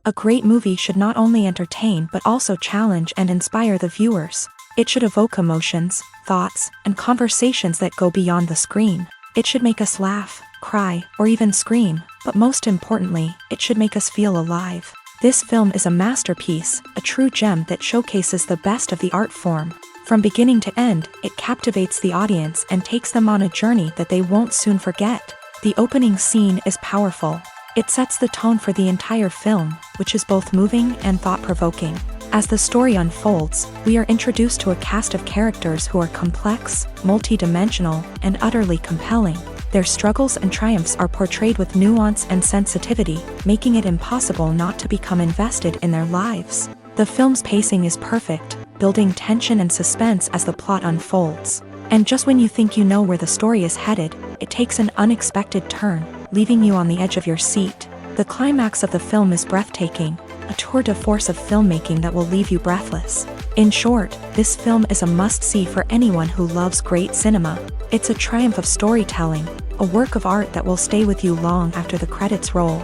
A great movie should not only entertain but also challenge and inspire the viewers. It should evoke emotions, thoughts, and conversations that go beyond the screen. It should make us laugh, cry, or even scream, but most importantly, it should make us feel alive. This film is a masterpiece, a true gem that showcases the best of the art form. From beginning to end, it captivates the audience and takes them on a journey that they won't soon forget. The opening scene is powerful. It sets the tone for the entire film, which is both moving and thought-provoking. As the story unfolds, we are introduced to a cast of characters who are complex, multi-dimensional, and utterly compelling. Their struggles and triumphs are portrayed with nuance and sensitivity, making it impossible not to become invested in their lives. The film's pacing is perfect, building tension and suspense as the plot unfolds. And just when you think you know where the story is headed, it takes an unexpected turn, leaving you on the edge of your seat. The climax of the film is breathtaking, a tour de force of filmmaking that will leave you breathless. In short, this film is a must-see for anyone who loves great cinema. It's a triumph of storytelling, a work of art that will stay with you long after the credits roll.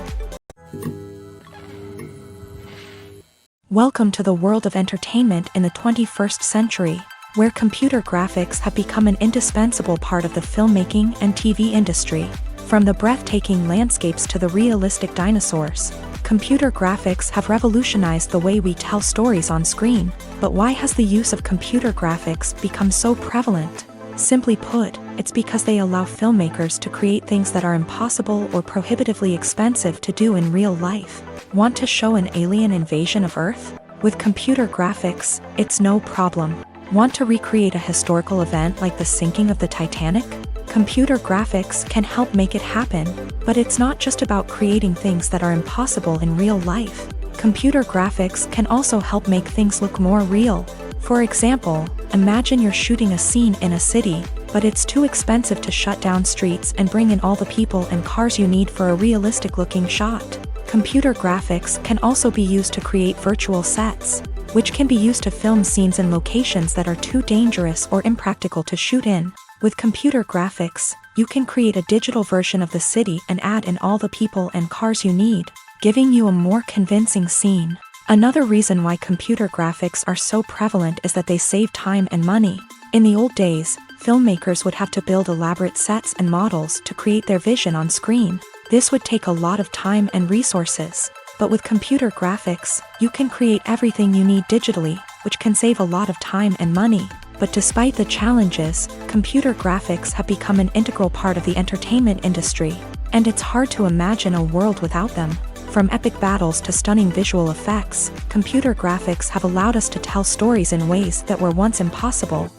Welcome to the world of entertainment in the 21st century, where computer graphics have become an indispensable part of the filmmaking and TV industry. From the breathtaking landscapes to the realistic dinosaurs, computer graphics have revolutionized the way we tell stories on screen. But why has the use of computer graphics become so prevalent? Simply put, it's because they allow filmmakers to create things that are impossible or prohibitively expensive to do in real life. Want to show an alien invasion of Earth? With computer graphics, it's no problem. Want to recreate a historical event like the sinking of the Titanic? Computer graphics can help make it happen, but it's not just about creating things that are impossible in real life. Computer graphics can also help make things look more real. For example, imagine you're shooting a scene in a city, but it's too expensive to shut down streets and bring in all the people and cars you need for a realistic-looking shot. Computer graphics can also be used to create virtual sets, which can be used to film scenes in locations that are too dangerous or impractical to shoot in. With computer graphics, you can create a digital version of the city and add in all the people and cars you need, giving you a more convincing scene. Another reason why computer graphics are so prevalent is that they save time and money. In the old days, filmmakers would have to build elaborate sets and models to create their vision on screen. This would take a lot of time and resources. But with computer graphics, you can create everything you need digitally, which can save a lot of time and money. But despite the challenges, computer graphics have become an integral part of the entertainment industry, and it's hard to imagine a world without them. From epic battles to stunning visual effects, computer graphics have allowed us to tell stories in ways that were once impossible.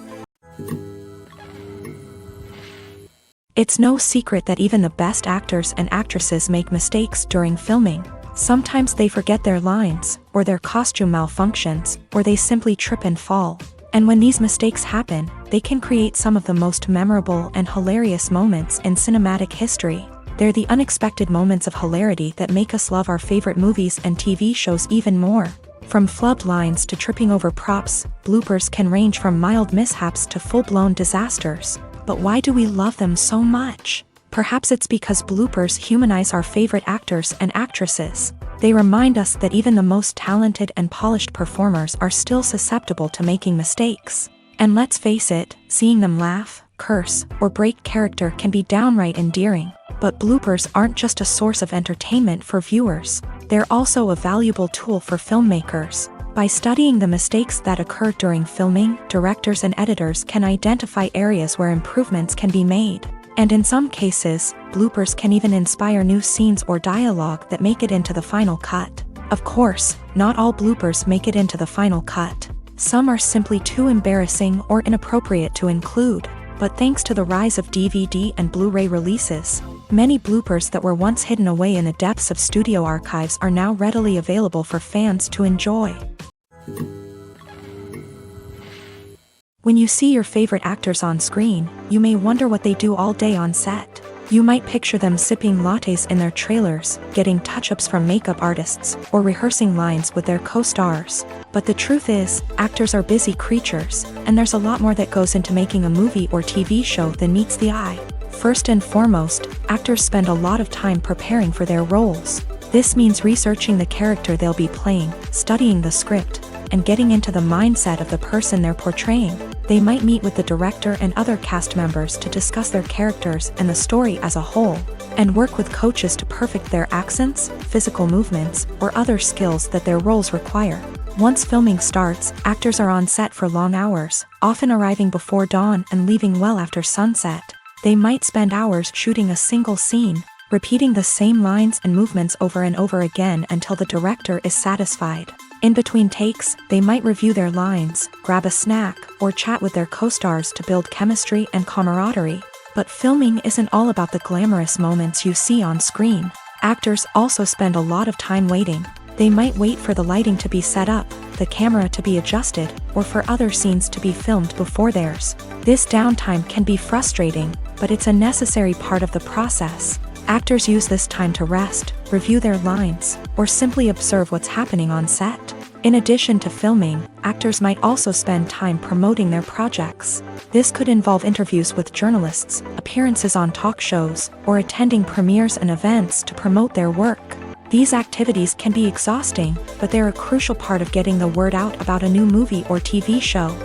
It's no secret that even the best actors and actresses make mistakes during filming. Sometimes they forget their lines, or their costume malfunctions, or they simply trip and fall. And when these mistakes happen, they can create some of the most memorable and hilarious moments in cinematic history. They're the unexpected moments of hilarity that make us love our favorite movies and TV shows even more. From flubbed lines to tripping over props, bloopers can range from mild mishaps to full-blown disasters. But why do we love them so much? Perhaps it's because bloopers humanize our favorite actors and actresses. They remind us that even the most talented and polished performers are still susceptible to making mistakes. And let's face it, seeing them laugh, curse, or break character can be downright endearing. But bloopers aren't just a source of entertainment for viewers. They're also a valuable tool for filmmakers. By studying the mistakes that occur during filming, directors and editors can identify areas where improvements can be made. And in some cases, bloopers can even inspire new scenes or dialogue that make it into the final cut. Of course, not all bloopers make it into the final cut. Some are simply too embarrassing or inappropriate to include. But thanks to the rise of DVD and Blu-ray releases, many bloopers that were once hidden away in the depths of studio archives are now readily available for fans to enjoy. When you see your favorite actors on screen, you may wonder what they do all day on set. You might picture them sipping lattes in their trailers, getting touch-ups from makeup artists, or rehearsing lines with their co-stars. But the truth is, actors are busy creatures, and there's a lot more that goes into making a movie or TV show than meets the eye. First and foremost, actors spend a lot of time preparing for their roles. This means researching the character they'll be playing, studying the script, and getting into the mindset of the person they're portraying. They might meet with the director and other cast members to discuss their characters and the story as a whole, and work with coaches to perfect their accents, physical movements, or other skills that their roles require. Once filming starts, actors are on set for long hours, often arriving before dawn and leaving well after sunset. They might spend hours shooting a single scene, repeating the same lines and movements over and over again until the director is satisfied. In between takes, they might review their lines, grab a snack, or chat with their co-stars to build chemistry and camaraderie. But filming isn't all about the glamorous moments you see on screen. Actors also spend a lot of time waiting. They might wait for the lighting to be set up, the camera to be adjusted, or for other scenes to be filmed before theirs. This downtime can be frustrating, but it's a necessary part of the process. Actors use this time to rest, review their lines, or simply observe what's happening on set. In addition to filming, actors might also spend time promoting their projects. This could involve interviews with journalists, appearances on talk shows, or attending premieres and events to promote their work. These activities can be exhausting, but they're a crucial part of getting the word out about a new movie or TV show.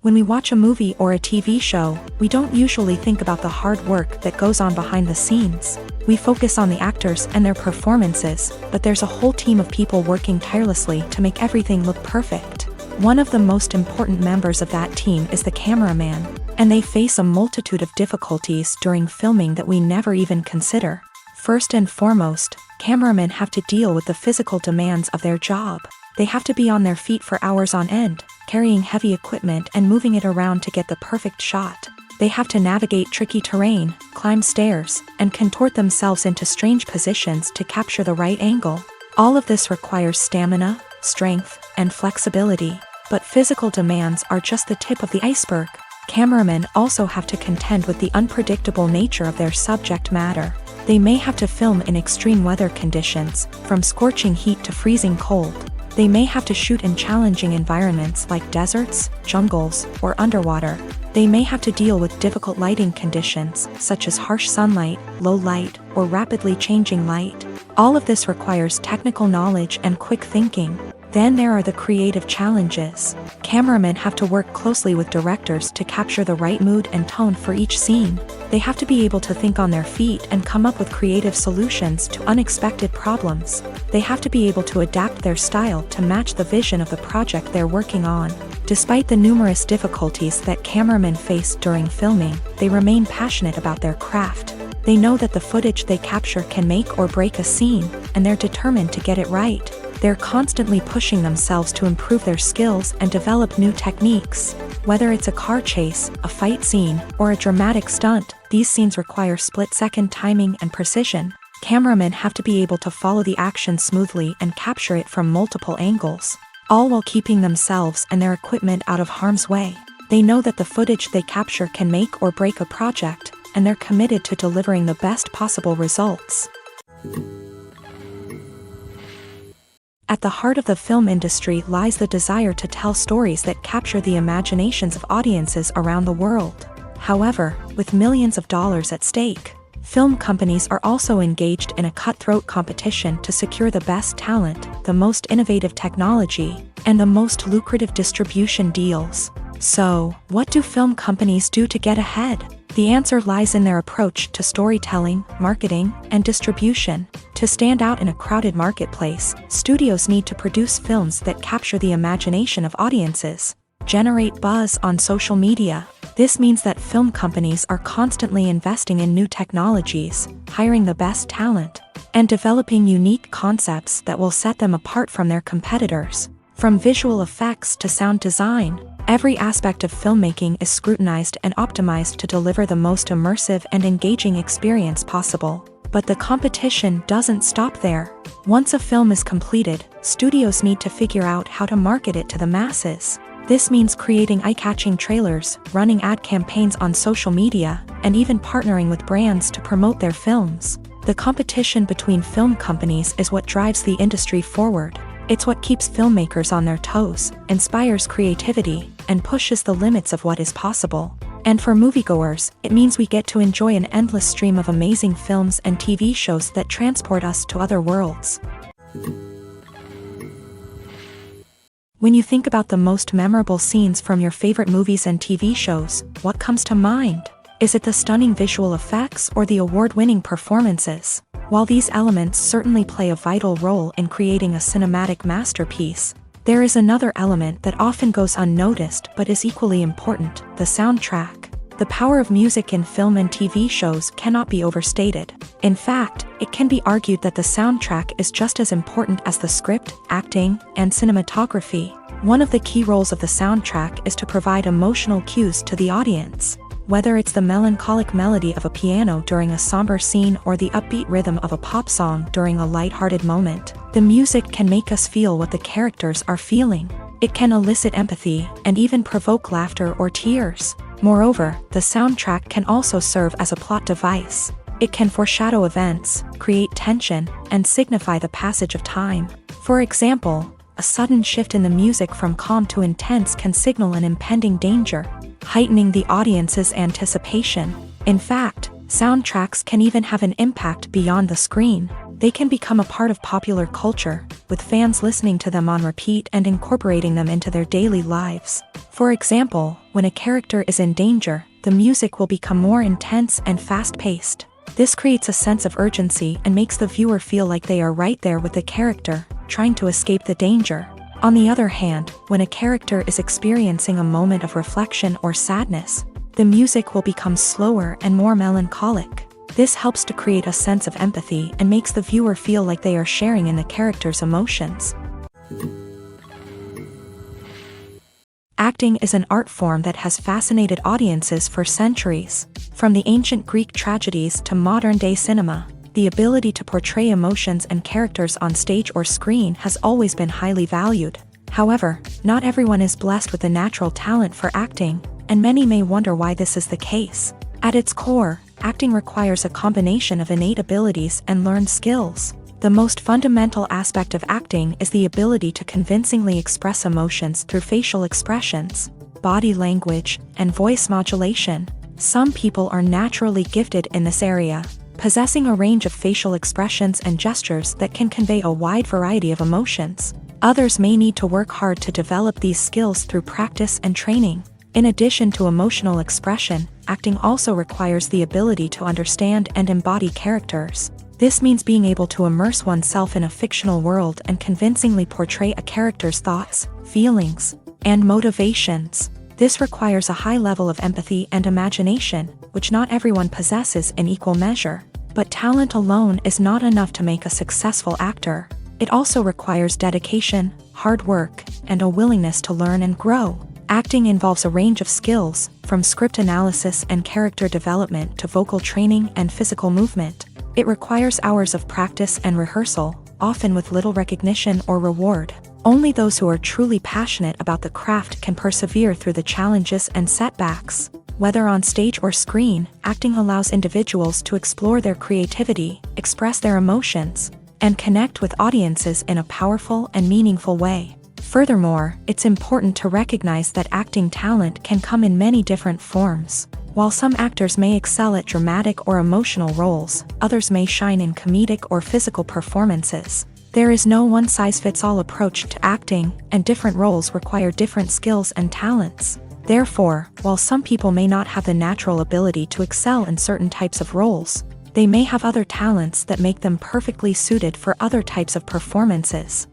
When we watch a movie or a TV show, we don't usually think about the hard work that goes on behind the scenes. We focus on the actors and their performances, but there's a whole team of people working tirelessly to make everything look perfect. One of the most important members of that team is the cameraman, and they face a multitude of difficulties during filming that we never even consider. First and foremost, cameramen have to deal with the physical demands of their job. They have to be on their feet for hours on end, carrying heavy equipment and moving it around to get the perfect shot. They have to navigate tricky terrain, climb stairs, and contort themselves into strange positions to capture the right angle. All of this requires stamina, strength, and flexibility. But physical demands are just the tip of the iceberg. Cameramen also have to contend with the unpredictable nature of their subject matter. They may have to film in extreme weather conditions, from scorching heat to freezing cold. They may have to shoot in challenging environments like deserts, jungles, or underwater. They may have to deal with difficult lighting conditions, such as harsh sunlight, low light, or rapidly changing light. All of this requires technical knowledge and quick thinking. Then there are the creative challenges. Cameramen have to work closely with directors to capture the right mood and tone for each scene. They have to be able to think on their feet and come up with creative solutions to unexpected problems. They have to be able to adapt their style to match the vision of the project they're working on. Despite the numerous difficulties that cameramen face during filming, they remain passionate about their craft. They know that the footage they capture can make or break a scene, and they're determined to get it right. They're constantly pushing themselves to improve their skills and develop new techniques. Whether it's a car chase, a fight scene, or a dramatic stunt, these scenes require split-second timing and precision. Cameramen have to be able to follow the action smoothly and capture it from multiple angles, all while keeping themselves and their equipment out of harm's way. They know that the footage they capture can make or break a project, and they're committed to delivering the best possible results. At the heart of the film industry lies the desire to tell stories that capture the imaginations of audiences around the world. However, with millions of dollars at stake, film companies are also engaged in a cutthroat competition to secure the best talent, the most innovative technology, and the most lucrative distribution deals. So, what do film companies do to get ahead? The answer lies in their approach to storytelling, marketing, and distribution. To stand out in a crowded marketplace, studios need to produce films that capture the imagination of audiences, generate buzz on social media. This means that film companies are constantly investing in new technologies, hiring the best talent, and developing unique concepts that will set them apart from their competitors. From visual effects to sound design, every aspect of filmmaking is scrutinized and optimized to deliver the most immersive and engaging experience possible. But the competition doesn't stop there. Once a film is completed, studios need to figure out how to market it to the masses. This means creating eye-catching trailers, running ad campaigns on social media, and even partnering with brands to promote their films. The competition between film companies is what drives the industry forward. It's what keeps filmmakers on their toes, inspires creativity, and pushes the limits of what is possible. And for moviegoers, it means we get to enjoy an endless stream of amazing films and TV shows that transport us to other worlds. When you think about the most memorable scenes from your favorite movies and TV shows, what comes to mind? Is it the stunning visual effects or the award-winning performances? While these elements certainly play a vital role in creating a cinematic masterpiece, there is another element that often goes unnoticed but is equally important: the soundtrack. The power of music in film and TV shows cannot be overstated. In fact, it can be argued that the soundtrack is just as important as the script, acting, and cinematography. One of the key roles of the soundtrack is to provide emotional cues to the audience. Whether it's the melancholic melody of a piano during a somber scene or the upbeat rhythm of a pop song during a lighthearted moment, the music can make us feel what the characters are feeling. It can elicit empathy and even provoke laughter or tears. Moreover, the soundtrack can also serve as a plot device. It can foreshadow events, create tension, and signify the passage of time. For example, a sudden shift in the music from calm to intense can signal an impending danger, heightening the audience's anticipation. In fact, soundtracks can even have an impact beyond the screen. They can become a part of popular culture, with fans listening to them on repeat and incorporating them into their daily lives. For example, when a character is in danger, the music will become more intense and fast-paced. This creates a sense of urgency and makes the viewer feel like they are right there with the character, trying to escape the danger. On the other hand, when a character is experiencing a moment of reflection or sadness, the music will become slower and more melancholic. This helps to create a sense of empathy and makes the viewer feel like they are sharing in the character's emotions. Acting is an art form that has fascinated audiences for centuries. From the ancient Greek tragedies to modern-day cinema, the ability to portray emotions and characters on stage or screen has always been highly valued. However, not everyone is blessed with a natural talent for acting, and many may wonder why this is the case. At its core, acting requires a combination of innate abilities and learned skills. The most fundamental aspect of acting is the ability to convincingly express emotions through facial expressions, body language, and voice modulation. Some people are naturally gifted in this area, possessing a range of facial expressions and gestures that can convey a wide variety of emotions. Others may need to work hard to develop these skills through practice and training. In addition to emotional expression, acting also requires the ability to understand and embody characters. This means being able to immerse oneself in a fictional world and convincingly portray a character's thoughts, feelings, and motivations. This requires a high level of empathy and imagination, which not everyone possesses in equal measure. But talent alone is not enough to make a successful actor. It also requires dedication, hard work, and a willingness to learn and grow. Acting involves a range of skills, from script analysis and character development to vocal training and physical movement. It requires hours of practice and rehearsal, often with little recognition or reward. Only those who are truly passionate about the craft can persevere through the challenges and setbacks. Whether on stage or screen, acting allows individuals to explore their creativity, express their emotions, and connect with audiences in a powerful and meaningful way. Furthermore, it's important to recognize that acting talent can come in many different forms. While some actors may excel at dramatic or emotional roles, others may shine in comedic or physical performances. There is no one-size-fits-all approach to acting, and different roles require different skills and talents. Therefore, while some people may not have the natural ability to excel in certain types of roles, they may have other talents that make them perfectly suited for other types of performances.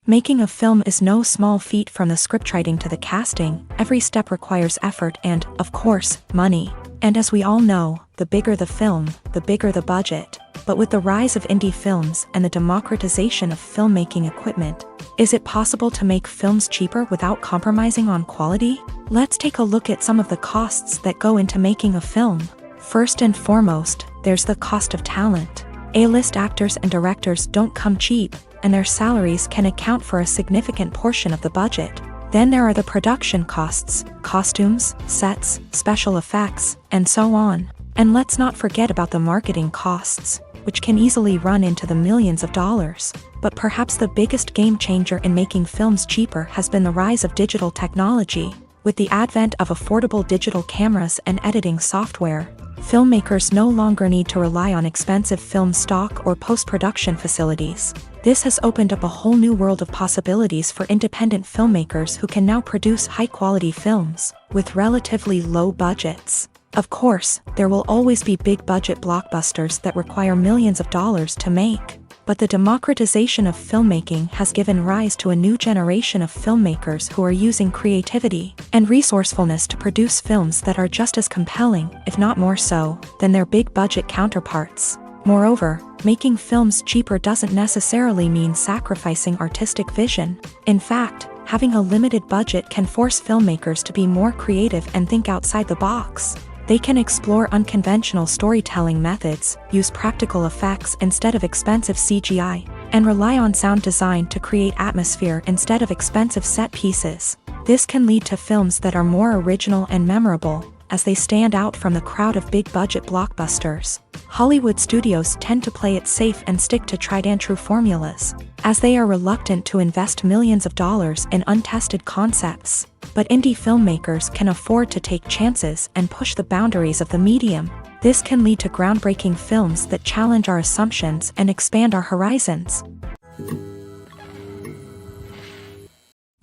Making a film is no small feat. From the scriptwriting to the casting, every step requires effort and, of course, money. And as we all know, the bigger the film, the bigger the budget. But with the rise of indie films and the democratization of filmmaking equipment, is it possible to make films cheaper without compromising on quality? Let's take a look at some of the costs that go into making a film. First and foremost, there's the cost of talent. A-list actors and directors don't come cheap, and their salaries can account for a significant portion of the budget. Then there are the production costs, costumes, sets, special effects, and so on. And let's not forget about the marketing costs, which can easily run into the millions of dollars. But perhaps the biggest game changer in making films cheaper has been the rise of digital technology. With the advent of affordable digital cameras and editing software, filmmakers no longer need to rely on expensive film stock or post-production facilities. This has opened up a whole new world of possibilities for independent filmmakers who can now produce high-quality films with relatively low budgets. Of course, there will always be big-budget blockbusters that require millions of dollars to make. But the democratization of filmmaking has given rise to a new generation of filmmakers who are using creativity and resourcefulness to produce films that are just as compelling, if not more so, than their big-budget counterparts. Moreover, making films cheaper doesn't necessarily mean sacrificing artistic vision. In fact, having a limited budget can force filmmakers to be more creative and think outside the box. They can explore unconventional storytelling methods, use practical effects instead of expensive CGI, and rely on sound design to create atmosphere instead of expensive set pieces. This can lead to films that are more original and memorable, as they stand out from the crowd of big-budget blockbusters. Hollywood studios tend to play it safe and stick to tried-and-true formulas, as they are reluctant to invest millions of dollars in untested concepts. But indie filmmakers can afford to take chances and push the boundaries of the medium. This can lead to groundbreaking films that challenge our assumptions and expand our horizons.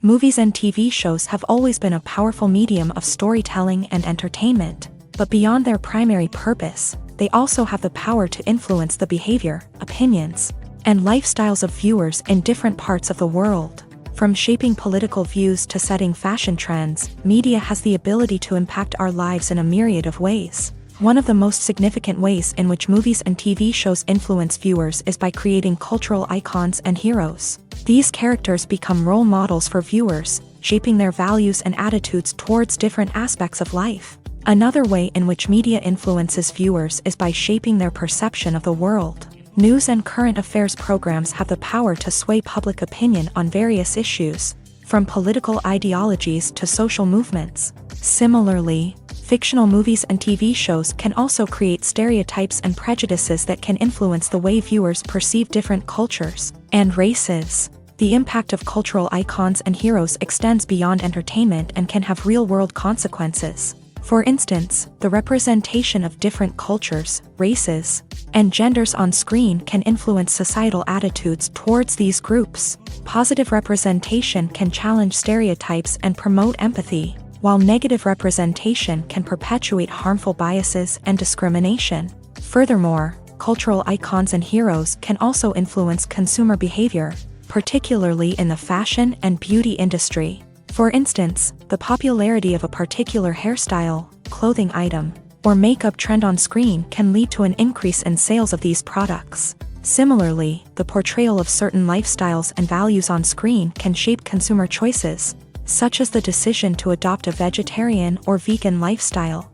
Movies and TV shows have always been a powerful medium of storytelling and entertainment, but beyond their primary purpose, they also have the power to influence the behavior, opinions, and lifestyles of viewers in different parts of the world. From shaping political views to setting fashion trends, media has the ability to impact our lives in a myriad of ways. One of the most significant ways in which movies and TV shows influence viewers is by creating cultural icons and heroes. These characters become role models for viewers, shaping their values and attitudes towards different aspects of life. Another way in which media influences viewers is by shaping their perception of the world. News and current affairs programs have the power to sway public opinion on various issues, from political ideologies to social movements. Similarly, fictional movies and TV shows can also create stereotypes and prejudices that can influence the way viewers perceive different cultures and races. The impact of cultural icons and heroes extends beyond entertainment and can have real-world consequences. For instance, the representation of different cultures, races, and genders on screen can influence societal attitudes towards these groups. Positive representation can challenge stereotypes and promote empathy, while negative representation can perpetuate harmful biases and discrimination. Furthermore, cultural icons and heroes can also influence consumer behavior, particularly in the fashion and beauty industry. For instance, the popularity of a particular hairstyle, clothing item, or makeup trend on screen can lead to an increase in sales of these products. Similarly, the portrayal of certain lifestyles and values on screen can shape consumer choices, such as the decision to adopt a vegetarian or vegan lifestyle.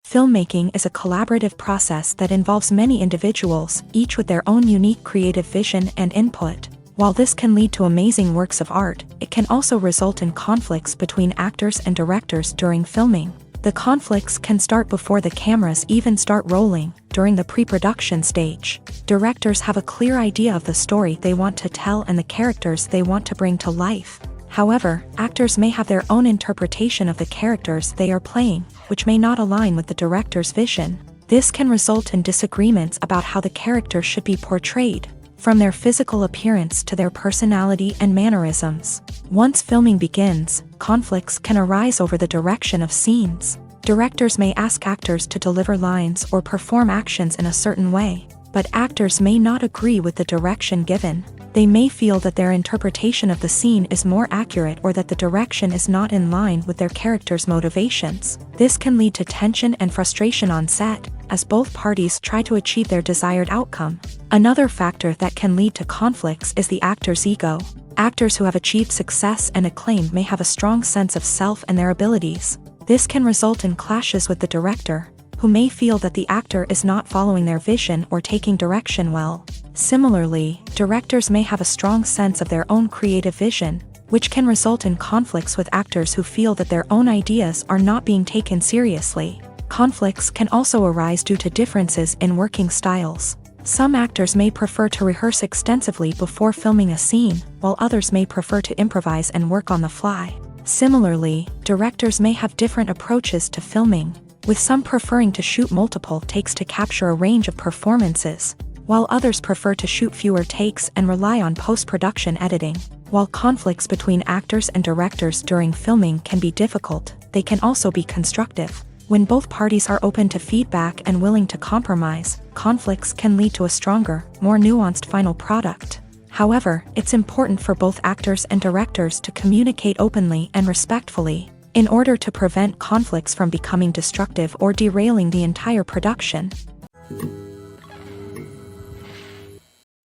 Filmmaking is a collaborative process that involves many individuals, each with their own unique creative vision and input. While this can lead to amazing works of art, it can also result in conflicts between actors and directors during filming. The conflicts can start before the cameras even start rolling, during the pre-production stage. Directors have a clear idea of the story they want to tell and the characters they want to bring to life. However, actors may have their own interpretation of the characters they are playing, which may not align with the director's vision. This can result in disagreements about how the character should be portrayed, from their physical appearance to their personality and mannerisms. Once filming begins, conflicts can arise over the direction of scenes. Directors may ask actors to deliver lines or perform actions in a certain way, but actors may not agree with the direction given. They may feel that their interpretation of the scene is more accurate or that the direction is not in line with their character's motivations. This can lead to tension and frustration on set, as both parties try to achieve their desired outcome. Another factor that can lead to conflicts is the actor's ego. Actors who have achieved success and acclaim may have a strong sense of self and their abilities. This can result in clashes with the director, who may feel that the actor is not following their vision or taking direction well. Similarly, directors may have a strong sense of their own creative vision, which can result in conflicts with actors who feel that their own ideas are not being taken seriously. Conflicts can also arise due to differences in working styles. Some actors may prefer to rehearse extensively before filming a scene, while others may prefer to improvise and work on the fly. Similarly, directors may have different approaches to filming, with some preferring to shoot multiple takes to capture a range of performances, while others prefer to shoot fewer takes and rely on post-production editing. While conflicts between actors and directors during filming can be difficult, they can also be constructive. When both parties are open to feedback and willing to compromise, conflicts can lead to a stronger, more nuanced final product. However, it's important for both actors and directors to communicate openly and respectfully, in order to prevent conflicts from becoming destructive or derailing the entire production.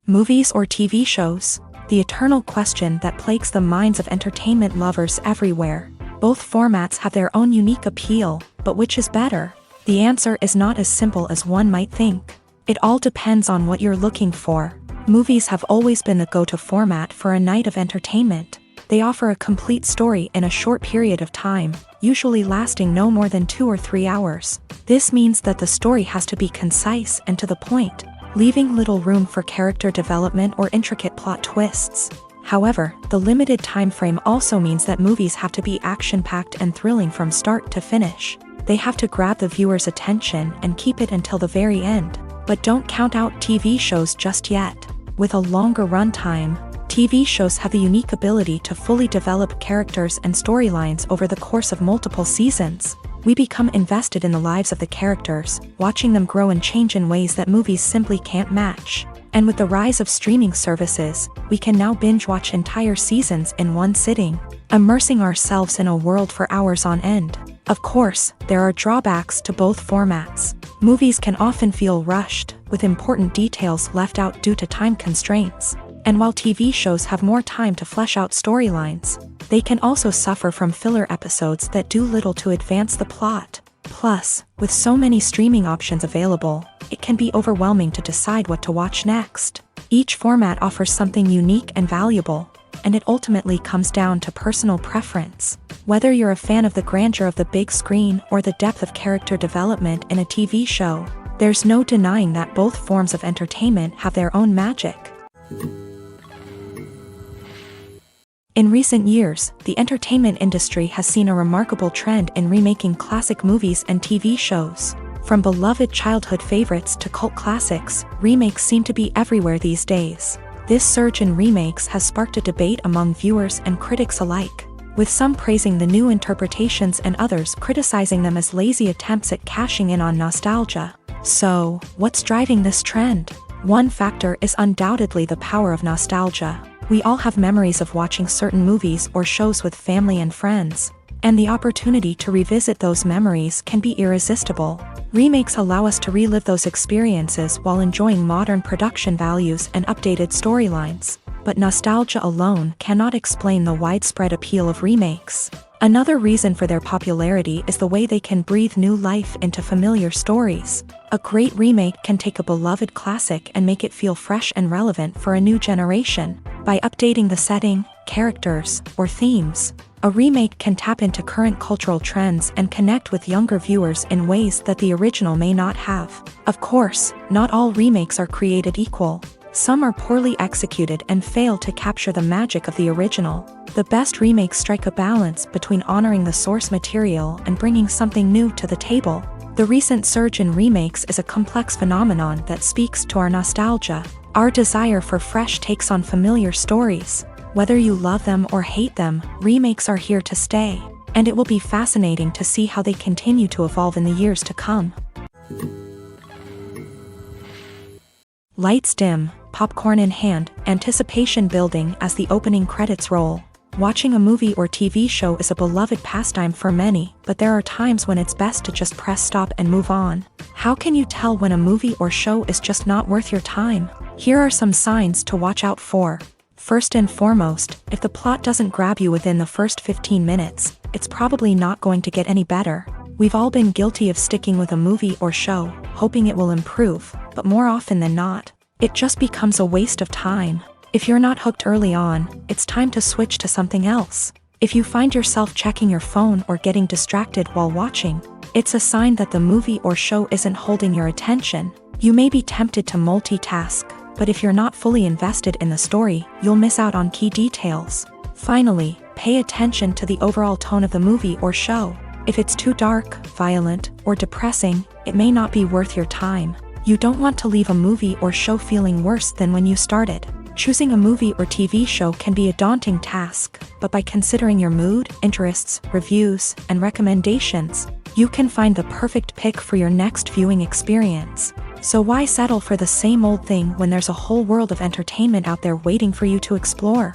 Movies or TV shows? The eternal question that plagues the minds of entertainment lovers everywhere. Both formats have their own unique appeal, but which is better? The answer is not as simple as one might think. It all depends on what you're looking for. Movies have always been the go-to format for a night of entertainment. They offer a complete story in a short period of time, usually lasting no more than 2 or 3 hours. This means that the story has to be concise and to the point, leaving little room for character development or intricate plot twists. However, the limited time frame also means that movies have to be action-packed and thrilling from start to finish. They have to grab the viewer's attention and keep it until the very end. But don't count out TV shows just yet. With a longer runtime, TV shows have the unique ability to fully develop characters and storylines over the course of multiple seasons. We become invested in the lives of the characters, watching them grow and change in ways that movies simply can't match. And with the rise of streaming services, we can now binge-watch entire seasons in one sitting, immersing ourselves in a world for hours on end. Of course, there are drawbacks to both formats. Movies can often feel rushed, with important details left out due to time constraints. And while TV shows have more time to flesh out storylines, they can also suffer from filler episodes that do little to advance the plot. Plus, with so many streaming options available, it can be overwhelming to decide what to watch next. Each format offers something unique and valuable, and it ultimately comes down to personal preference. Whether you're a fan of the grandeur of the big screen or the depth of character development in a TV show, there's no denying that both forms of entertainment have their own magic. In recent years, the entertainment industry has seen a remarkable trend in remaking classic movies and TV shows. From beloved childhood favorites to cult classics, remakes seem to be everywhere these days. This surge in remakes has sparked a debate among viewers and critics alike, with some praising the new interpretations and others criticizing them as lazy attempts at cashing in on nostalgia. So, what's driving this trend? One factor is undoubtedly the power of nostalgia. We all have memories of watching certain movies or shows with family and friends, and the opportunity to revisit those memories can be irresistible. Remakes allow us to relive those experiences while enjoying modern production values and updated storylines. But nostalgia alone cannot explain the widespread appeal of remakes. Another reason for their popularity is the way they can breathe new life into familiar stories. A great remake can take a beloved classic and make it feel fresh and relevant for a new generation. By updating the setting, characters, or themes, a remake can tap into current cultural trends and connect with younger viewers in ways that the original may not have. Of course, not all remakes are created equal. Some are poorly executed and fail to capture the magic of the original. The best remakes strike a balance between honoring the source material and bringing something new to the table. The recent surge in remakes is a complex phenomenon that speaks to our nostalgia, our desire for fresh takes on familiar stories. Whether you love them or hate them, remakes are here to stay, and it will be fascinating to see how they continue to evolve in the years to come. Lights dim, popcorn in hand, anticipation building as the opening credits roll. Watching a movie or TV show is a beloved pastime for many, but there are times when it's best to just press stop and move on. How can you tell when a movie or show is just not worth your time? Here are some signs to watch out for. First and foremost, if the plot doesn't grab you within the first 15 minutes, it's probably not going to get any better. We've all been guilty of sticking with a movie or show, hoping it will improve, but more often than not, it just becomes a waste of time. If you're not hooked early on, it's time to switch to something else. If you find yourself checking your phone or getting distracted while watching, it's a sign that the movie or show isn't holding your attention. You may be tempted to multitask, but if you're not fully invested in the story, you'll miss out on key details. Finally, pay attention to the overall tone of the movie or show. If it's too dark, violent, or depressing, it may not be worth your time. You don't want to leave a movie or show feeling worse than when you started. Choosing a movie or TV show can be a daunting task, but by considering your mood, interests, reviews, and recommendations, you can find the perfect pick for your next viewing experience. So why settle for the same old thing when there's a whole world of entertainment out there waiting for you to explore?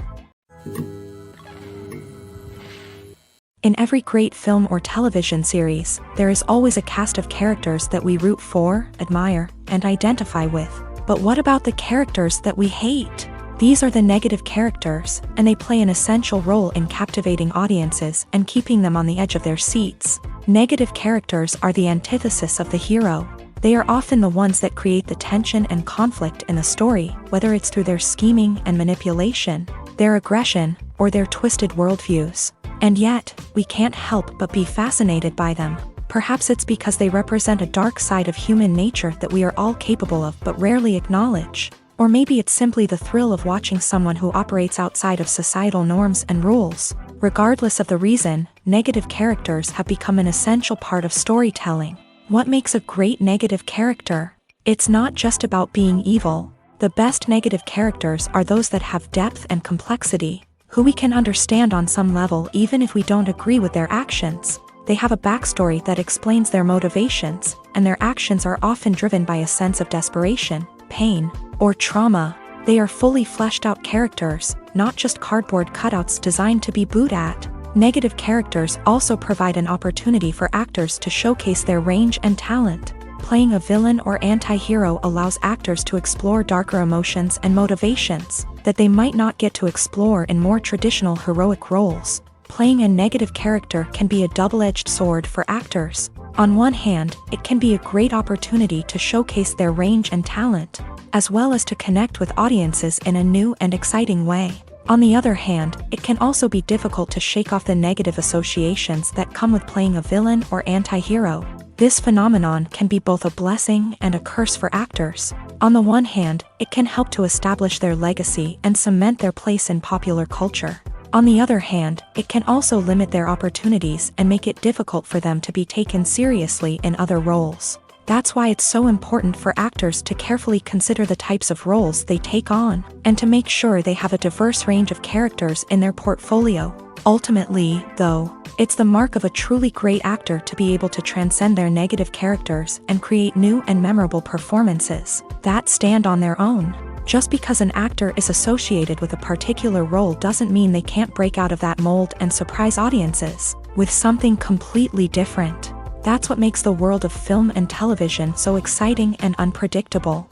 In every great film or television series, there is always a cast of characters that we root for, admire, and identify with. But what about the characters that we hate? These are the negative characters, and they play an essential role in captivating audiences and keeping them on the edge of their seats. Negative characters are the antithesis of the hero. They are often the ones that create the tension and conflict in the story, whether it's through their scheming and manipulation, their aggression, or their twisted worldviews. And yet, we can't help but be fascinated by them. Perhaps it's because they represent a dark side of human nature that we are all capable of but rarely acknowledge. Or maybe it's simply the thrill of watching someone who operates outside of societal norms and rules. Regardless of the reason, negative characters have become an essential part of storytelling. What makes a great negative character? It's not just about being evil. The best negative characters are those that have depth and complexity, who we can understand on some level even if we don't agree with their actions. They have a backstory that explains their motivations, and their actions are often driven by a sense of desperation, pain, or trauma. They are fully fleshed out characters, not just cardboard cutouts designed to be booed at. Negative characters also provide an opportunity for actors to showcase their range and talent. Playing a villain or anti-hero allows actors to explore darker emotions and motivations that they might not get to explore in more traditional heroic roles. Playing a negative character can be a double-edged sword for actors. On one hand, it can be a great opportunity to showcase their range and talent, as well as to connect with audiences in a new and exciting way. On the other hand, it can also be difficult to shake off the negative associations that come with playing a villain or anti-hero. This phenomenon can be both a blessing and a curse for actors. On the one hand, it can help to establish their legacy and cement their place in popular culture. On the other hand, it can also limit their opportunities and make it difficult for them to be taken seriously in other roles. That's why it's so important for actors to carefully consider the types of roles they take on, and to make sure they have a diverse range of characters in their portfolio. Ultimately, though, it's the mark of a truly great actor to be able to transcend their negative characters and create new and memorable performances that stand on their own. Just because an actor is associated with a particular role doesn't mean they can't break out of that mold and surprise audiences with something completely different. That's what makes the world of film and television so exciting and unpredictable.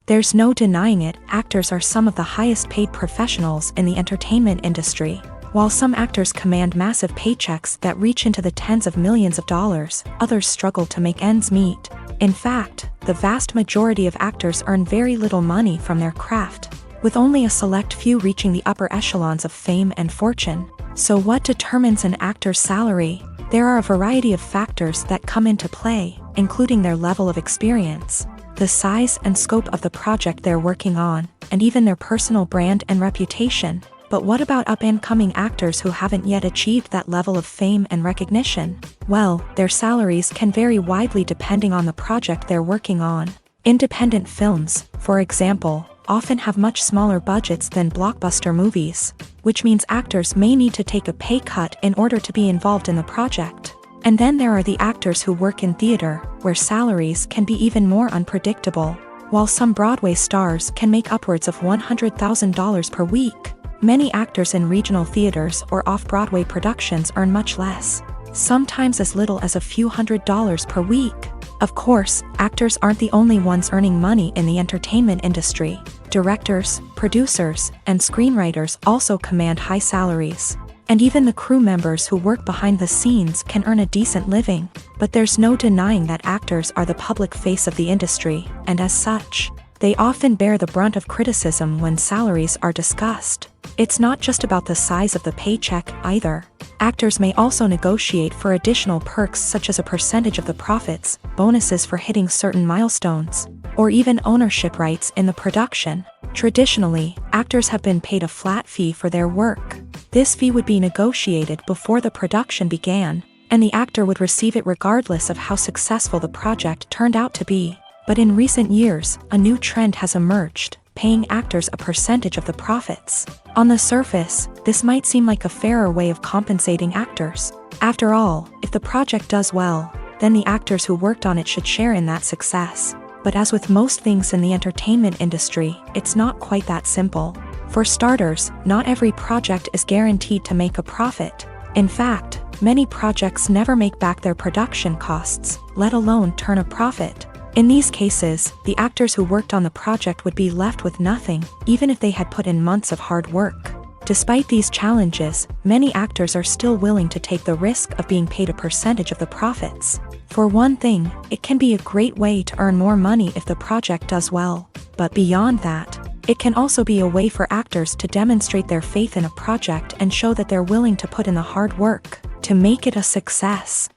There's no denying it, actors are some of the highest paid professionals in the entertainment industry. While some actors command massive paychecks that reach into the tens of millions of dollars, others struggle to make ends meet. In fact, the vast majority of actors earn very little money from their craft, with only a select few reaching the upper echelons of fame and fortune. So what determines an actor's salary? There are a variety of factors that come into play, including their level of experience, the size and scope of the project they're working on, and even their personal brand and reputation. But what about up-and-coming actors who haven't yet achieved that level of fame and recognition? Well, their salaries can vary widely depending on the project they're working on. Independent films, for example, often have much smaller budgets than blockbuster movies, which means actors may need to take a pay cut in order to be involved in the project. And then there are the actors who work in theater, where salaries can be even more unpredictable. While some Broadway stars can make upwards of $100,000 per week, many actors in regional theaters or off-Broadway productions earn much less, sometimes as little as a few $100s per week. Of course, actors aren't the only ones earning money in the entertainment industry. Directors, producers, and screenwriters also command high salaries. And even the crew members who work behind the scenes can earn a decent living. But there's no denying that actors are the public face of the industry, and as such, They often bear the brunt of criticism when salaries are discussed. It's not just about the size of the paycheck, either. Actors may also negotiate for additional perks such as a percentage of the profits, bonuses for hitting certain milestones, or even ownership rights in the production. Traditionally, actors have been paid a flat fee for their work. This fee would be negotiated before the production began, and the actor would receive it regardless of how successful the project turned out to be. But in recent years, a new trend has emerged, paying actors a percentage of the profits. On the surface, this might seem like a fairer way of compensating actors. After all, if the project does well, then the actors who worked on it should share in that success. But as with most things in the entertainment industry, it's not quite that simple. For starters, not every project is guaranteed to make a profit. In fact, many projects never make back their production costs, let alone turn a profit. In these cases, the actors who worked on the project would be left with nothing, even if they had put in months of hard work. Despite these challenges, many actors are still willing to take the risk of being paid a percentage of the profits. For one thing, it can be a great way to earn more money if the project does well. But beyond that, it can also be a way for actors to demonstrate their faith in a project and show that they're willing to put in the hard work to make it a success.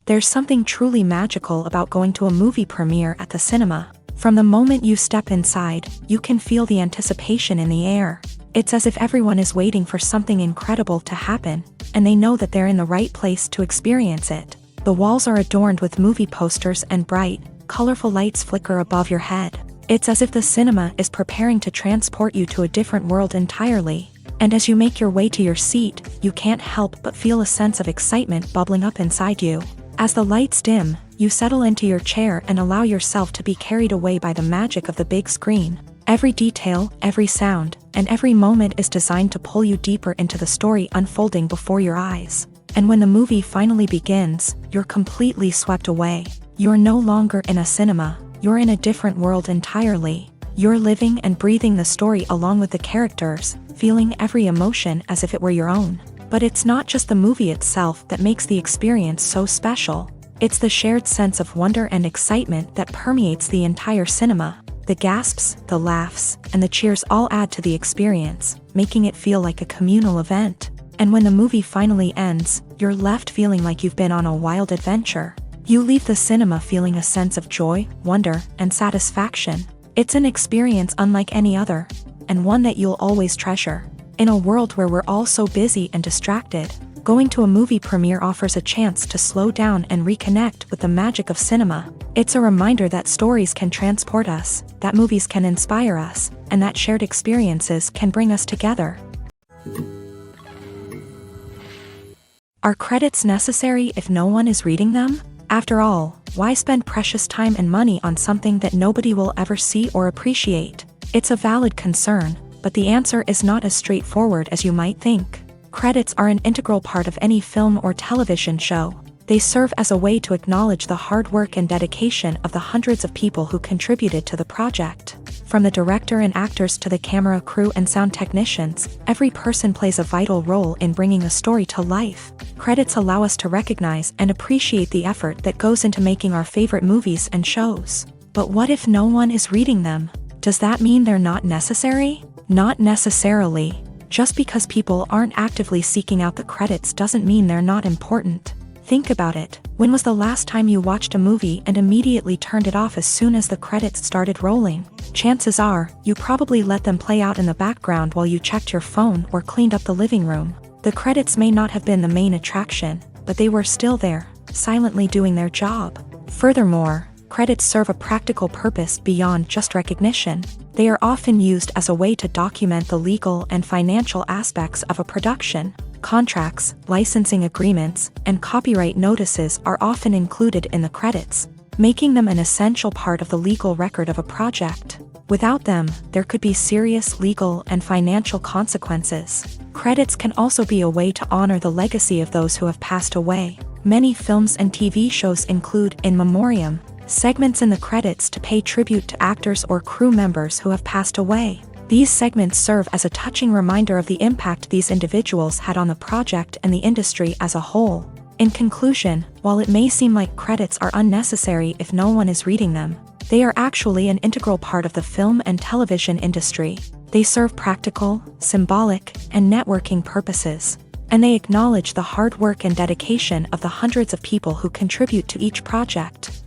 There's something truly magical about going to a movie premiere at the cinema. From the moment you step inside, you can feel the anticipation in the air. It's as if everyone is waiting for something incredible to happen, and they know that they're in the right place to experience it. The walls are adorned with movie posters and bright, colorful lights flicker above your head. It's as if the cinema is preparing to transport you to a different world entirely. And as you make your way to your seat, you can't help but feel a sense of excitement bubbling up inside you. As the lights dim, you settle into your chair and allow yourself to be carried away by the magic of the big screen. Every detail, every sound, and every moment is designed to pull you deeper into the story unfolding before your eyes. And when the movie finally begins, you're completely swept away. You're no longer in a cinema, you're in a different world entirely. You're living and breathing the story along with the characters, feeling every emotion as if it were your own. But it's not just the movie itself that makes the experience so special. It's the shared sense of wonder and excitement that permeates the entire cinema. The gasps, the laughs, and the cheers all add to the experience, making it feel like a communal event. And when the movie finally ends, you're left feeling like you've been on a wild adventure. You leave the cinema feeling a sense of joy, wonder, and satisfaction. It's an experience unlike any other, and one that you'll always treasure. In a world where we're all so busy and distracted, going to a movie premiere offers a chance to slow down and reconnect with the magic of cinema. It's a reminder that stories can transport us, that movies can inspire us, and that shared experiences can bring us together. Are credits necessary if no one is reading them? After all, why spend precious time and money on something that nobody will ever see or appreciate? It's a valid concern, but the answer is not as straightforward as you might think. Credits are an integral part of any film or television show. They serve as a way to acknowledge the hard work and dedication of the hundreds of people who contributed to the project. From the director and actors to the camera crew and sound technicians, every person plays a vital role in bringing a story to life. Credits allow us to recognize and appreciate the effort that goes into making our favorite movies and shows. But what if no one is reading them? Does that mean they're not necessary? Not necessarily. Just because people aren't actively seeking out the credits doesn't mean they're not important. Think about it. When was the last time you watched a movie and immediately turned it off as soon as the credits started rolling? Chances are, you probably let them play out in the background while you checked your phone or cleaned up the living room. The credits may not have been the main attraction, but they were still there, silently doing their job. Furthermore, credits serve a practical purpose beyond just recognition. They are often used as a way to document the legal and financial aspects of a production. Contracts, licensing agreements, and copyright notices are often included in the credits, making them an essential part of the legal record of a project. Without them, there could be serious legal and financial consequences. Credits can also be a way to honor the legacy of those who have passed away. Many films and TV shows include in memoriam segments in the credits to pay tribute to actors or crew members who have passed away. These segments serve as a touching reminder of the impact these individuals had on the project and the industry as a whole. In conclusion, while it may seem like credits are unnecessary if no one is reading them, they are actually an integral part of the film and television industry. They serve practical, symbolic, and networking purposes, and they acknowledge the hard work and dedication of the hundreds of people who contribute to each project.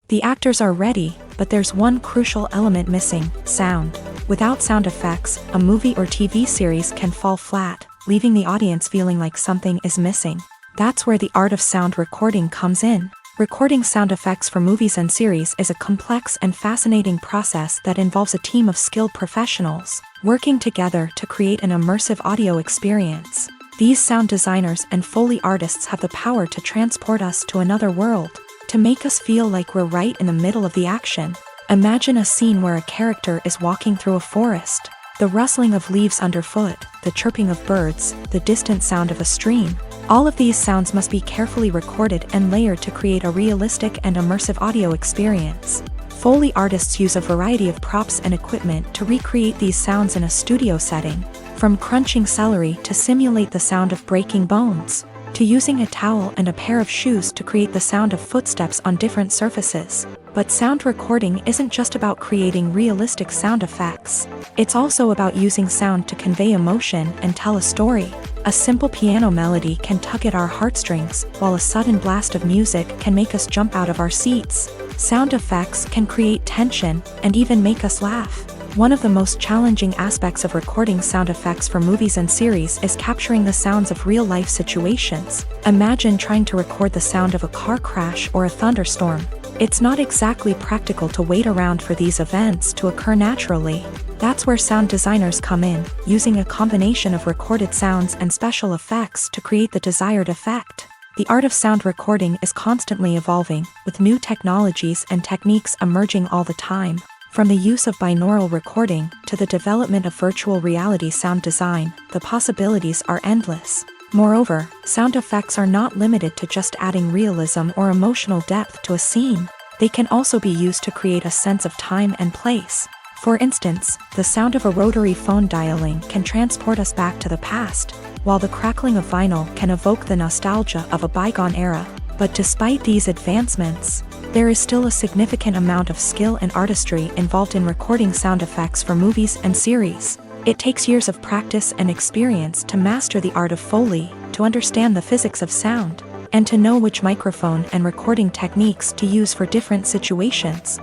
The actors are ready, but there's one crucial element missing: sound. Without sound effects, a movie or TV series can fall flat, leaving the audience feeling like something is missing. That's where the art of sound recording comes in. Recording sound effects for movies and series is a complex and fascinating process that involves a team of skilled professionals working together to create an immersive audio experience. These sound designers and Foley artists have the power to transport us to another world, to make us feel like we're right in the middle of the action. Imagine a scene where a character is walking through a forest. The rustling of leaves underfoot, the chirping of birds, the distant sound of a stream. All of these sounds must be carefully recorded and layered to create a realistic and immersive audio experience. Foley artists use a variety of props and equipment to recreate these sounds in a studio setting, from crunching celery to simulate the sound of breaking bones, to using a towel and a pair of shoes to create the sound of footsteps on different surfaces. But sound recording isn't just about creating realistic sound effects. It's also about using sound to convey emotion and tell a story. A simple piano melody can tug at our heartstrings, while a sudden blast of music can make us jump out of our seats. Sound effects can create tension and even make us laugh. One of the most challenging aspects of recording sound effects for movies and series is capturing the sounds of real-life situations. Imagine trying to record the sound of a car crash or a thunderstorm. It's not exactly practical to wait around for these events to occur naturally. That's where sound designers come in, using a combination of recorded sounds and special effects to create the desired effect. The art of sound recording is constantly evolving, with new technologies and techniques emerging all the time. From the use of binaural recording to the development of virtual reality sound design, the possibilities are endless. Moreover, sound effects are not limited to just adding realism or emotional depth to a scene. They can also be used to create a sense of time and place. For instance, the sound of a rotary phone dialing can transport us back to the past, while the crackling of vinyl can evoke the nostalgia of a bygone era. But despite these advancements, there is still a significant amount of skill and artistry involved in recording sound effects for movies and series. It takes years of practice and experience to master the art of Foley, to understand the physics of sound, and to know which microphone and recording techniques to use for different situations.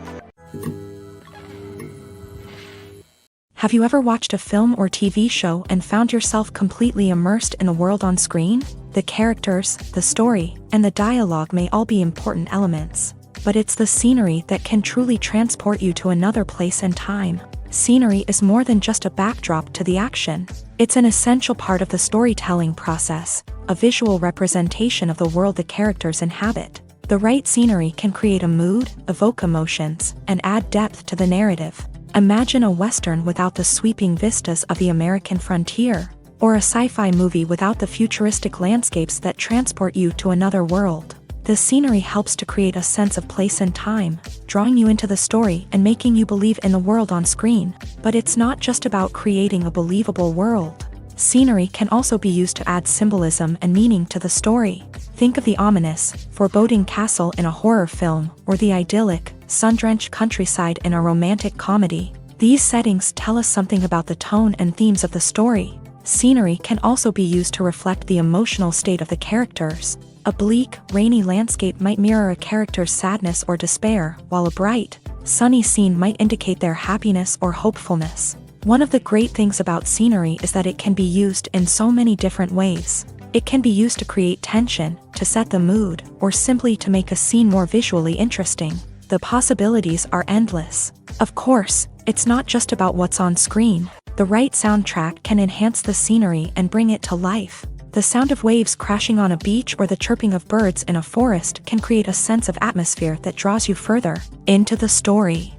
Have you ever watched a film or TV show and found yourself completely immersed in the world on screen? The characters, the story, and the dialogue may all be important elements, but it's the scenery that can truly transport you to another place and time. Scenery is more than just a backdrop to the action. It's an essential part of the storytelling process, a visual representation of the world the characters inhabit. The right scenery can create a mood, evoke emotions, and add depth to the narrative. Imagine a Western without the sweeping vistas of the American frontier, or a sci-fi movie without the futuristic landscapes that transport you to another world. The scenery helps to create a sense of place and time, drawing you into the story and making you believe in the world on screen. But it's not just about creating a believable world. Scenery can also be used to add symbolism and meaning to the story. Think of the ominous, foreboding castle in a horror film, or the idyllic, sun-drenched countryside in a romantic comedy. These settings tell us something about the tone and themes of the story. Scenery can also be used to reflect the emotional state of the characters. A bleak, rainy landscape might mirror a character's sadness or despair, while a bright, sunny scene might indicate their happiness or hopefulness. One of the great things about scenery is that it can be used in so many different ways. It can be used to create tension, to set the mood, or simply to make a scene more visually interesting. The possibilities are endless. Of course, it's not just about what's on screen. The right soundtrack can enhance the scenery and bring it to life. The sound of waves crashing on a beach or the chirping of birds in a forest can create a sense of atmosphere that draws you further into the story.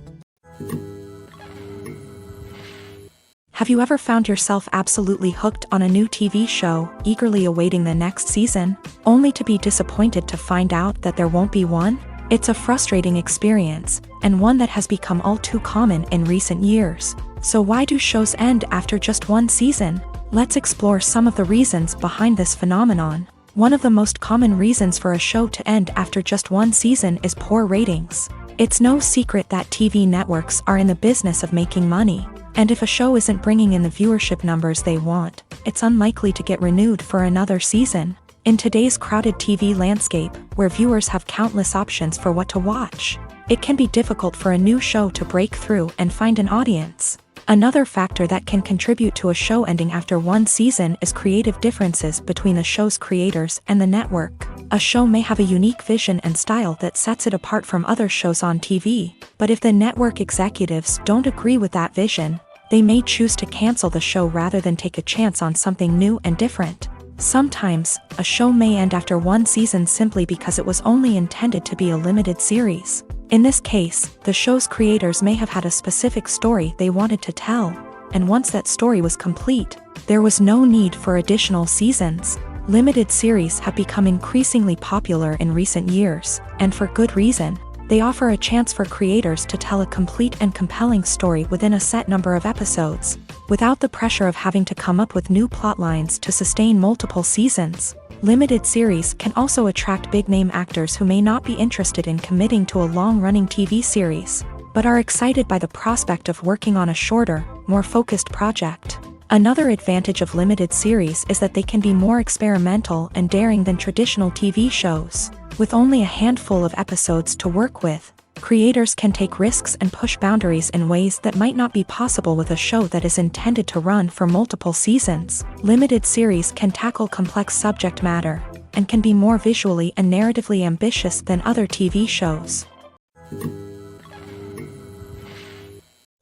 Have you ever found yourself absolutely hooked on a new TV show, eagerly awaiting the next season, only to be disappointed to find out that there won't be one? It's a frustrating experience, and one that has become all too common in recent years. So why do shows end after just one season? Let's explore some of the reasons behind this phenomenon. One of the most common reasons for a show to end after just one season is poor ratings. It's no secret that TV networks are in the business of making money, and if a show isn't bringing in the viewership numbers they want, it's unlikely to get renewed for another season. In today's crowded TV landscape, where viewers have countless options for what to watch, it can be difficult for a new show to break through and find an audience. Another factor that can contribute to a show ending after one season is creative differences between the show's creators and the network. A show may have a unique vision and style that sets it apart from other shows on TV, but if the network executives don't agree with that vision, they may choose to cancel the show rather than take a chance on something new and different. Sometimes, a show may end after one season simply because it was only intended to be a limited series. In this case, the show's creators may have had a specific story they wanted to tell, and once that story was complete, there was no need for additional seasons. Limited series have become increasingly popular in recent years, and for good reason. They offer a chance for creators to tell a complete and compelling story within a set number of episodes, without the pressure of having to come up with new plotlines to sustain multiple seasons. Limited series can also attract big-name actors who may not be interested in committing to a long-running TV series, but are excited by the prospect of working on a shorter, more focused project. Another advantage of limited series is that they can be more experimental and daring than traditional TV shows. With only a handful of episodes to work with, creators can take risks and push boundaries in ways that might not be possible with a show that is intended to run for multiple seasons. Limited series can tackle complex subject matter, and can be more visually and narratively ambitious than other TV shows.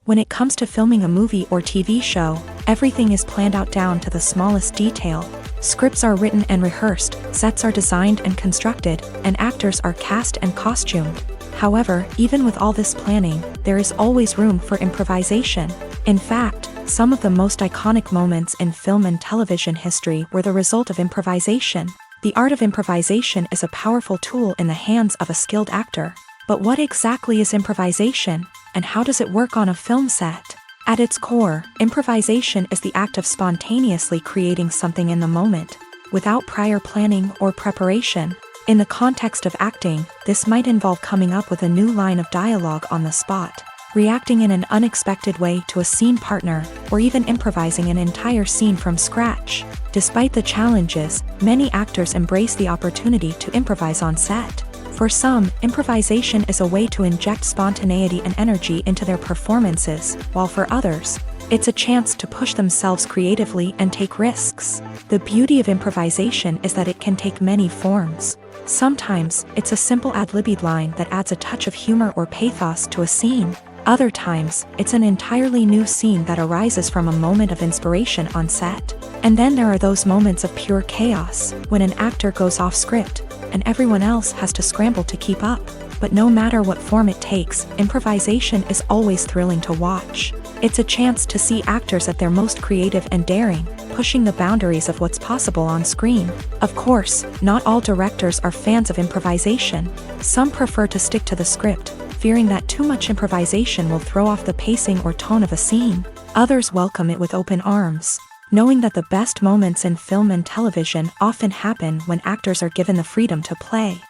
When it comes to filming a movie or TV show, everything is planned out down to the smallest detail. Scripts are written and rehearsed, sets are designed and constructed, and actors are cast and costumed. However, even with all this planning, there is always room for improvisation. In fact, some of the most iconic moments in film and television history were the result of improvisation. The art of improvisation is a powerful tool in the hands of a skilled actor. But what exactly is improvisation, and how does it work on a film set? At its core, improvisation is the act of spontaneously creating something in the moment, without prior planning or preparation. In the context of acting, this might involve coming up with a new line of dialogue on the spot, reacting in an unexpected way to a scene partner, or even improvising an entire scene from scratch. Despite the challenges, many actors embrace the opportunity to improvise on set. For some, improvisation is a way to inject spontaneity and energy into their performances, while for others, it's a chance to push themselves creatively and take risks. The beauty of improvisation is that it can take many forms. Sometimes, it's a simple ad-libbed line that adds a touch of humor or pathos to a scene. Other times, it's an entirely new scene that arises from a moment of inspiration on set. And then there are those moments of pure chaos, when an actor goes off script, and everyone else has to scramble to keep up. But no matter what form it takes, improvisation is always thrilling to watch. It's a chance to see actors at their most creative and daring, pushing the boundaries of what's possible on screen. Of course, not all directors are fans of improvisation. Some prefer to stick to the script, fearing that too much improvisation will throw off the pacing or tone of a scene. Others welcome it with open arms, knowing that the best moments in film and television often happen when actors are given the freedom to play.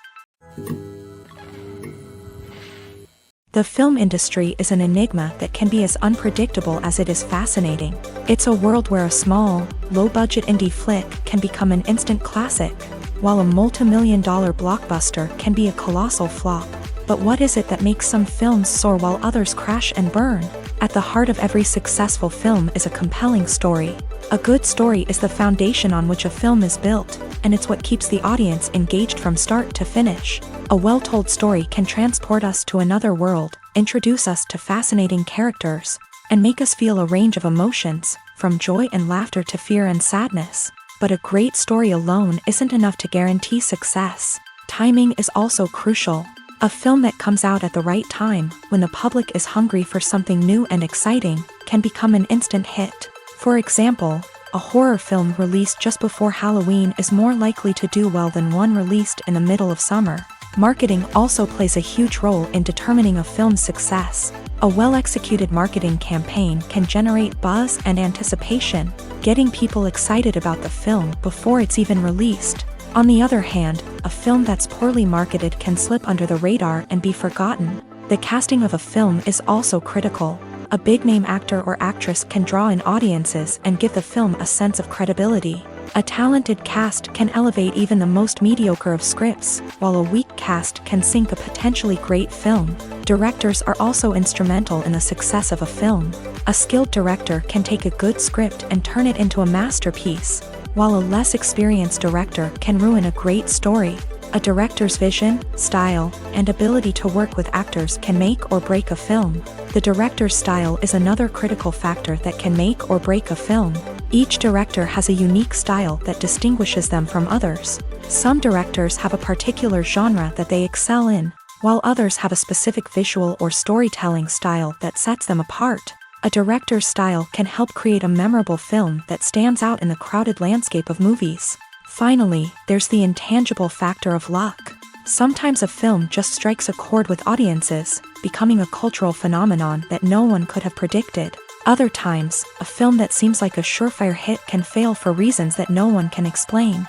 The film industry is an enigma that can be as unpredictable as it is fascinating. It's a world where a small, low-budget indie flick can become an instant classic, while a multi-million-dollar blockbuster can be a colossal flop. But what is it that makes some films soar while others crash and burn? At the heart of every successful film is a compelling story. A good story is the foundation on which a film is built, and it's what keeps the audience engaged from start to finish. A well-told story can transport us to another world, introduce us to fascinating characters, and make us feel a range of emotions, from joy and laughter to fear and sadness. But a great story alone isn't enough to guarantee success. Timing is also crucial. A film that comes out at the right time, when the public is hungry for something new and exciting, can become an instant hit. For example, a horror film released just before Halloween is more likely to do well than one released in the middle of summer. Marketing also plays a huge role in determining a film's success. A well-executed marketing campaign can generate buzz and anticipation, getting people excited about the film before it's even released. On the other hand, a film that's poorly marketed can slip under the radar and be forgotten. The casting of a film is also critical. A big-name actor or actress can draw in audiences and give the film a sense of credibility. A talented cast can elevate even the most mediocre of scripts, while a weak cast can sink a potentially great film. Directors are also instrumental in the success of a film. A skilled director can take a good script and turn it into a masterpiece, while a less experienced director can ruin a great story. A director's vision, style, and ability to work with actors can make or break a film. The director's style is another critical factor that can make or break a film. Each director has a unique style that distinguishes them from others. Some directors have a particular genre that they excel in, while others have a specific visual or storytelling style that sets them apart. A director's style can help create a memorable film that stands out in the crowded landscape of movies. Finally, there's the intangible factor of luck. Sometimes a film just strikes a chord with audiences, becoming a cultural phenomenon that no one could have predicted. Other times, a film that seems like a surefire hit can fail for reasons that no one can explain.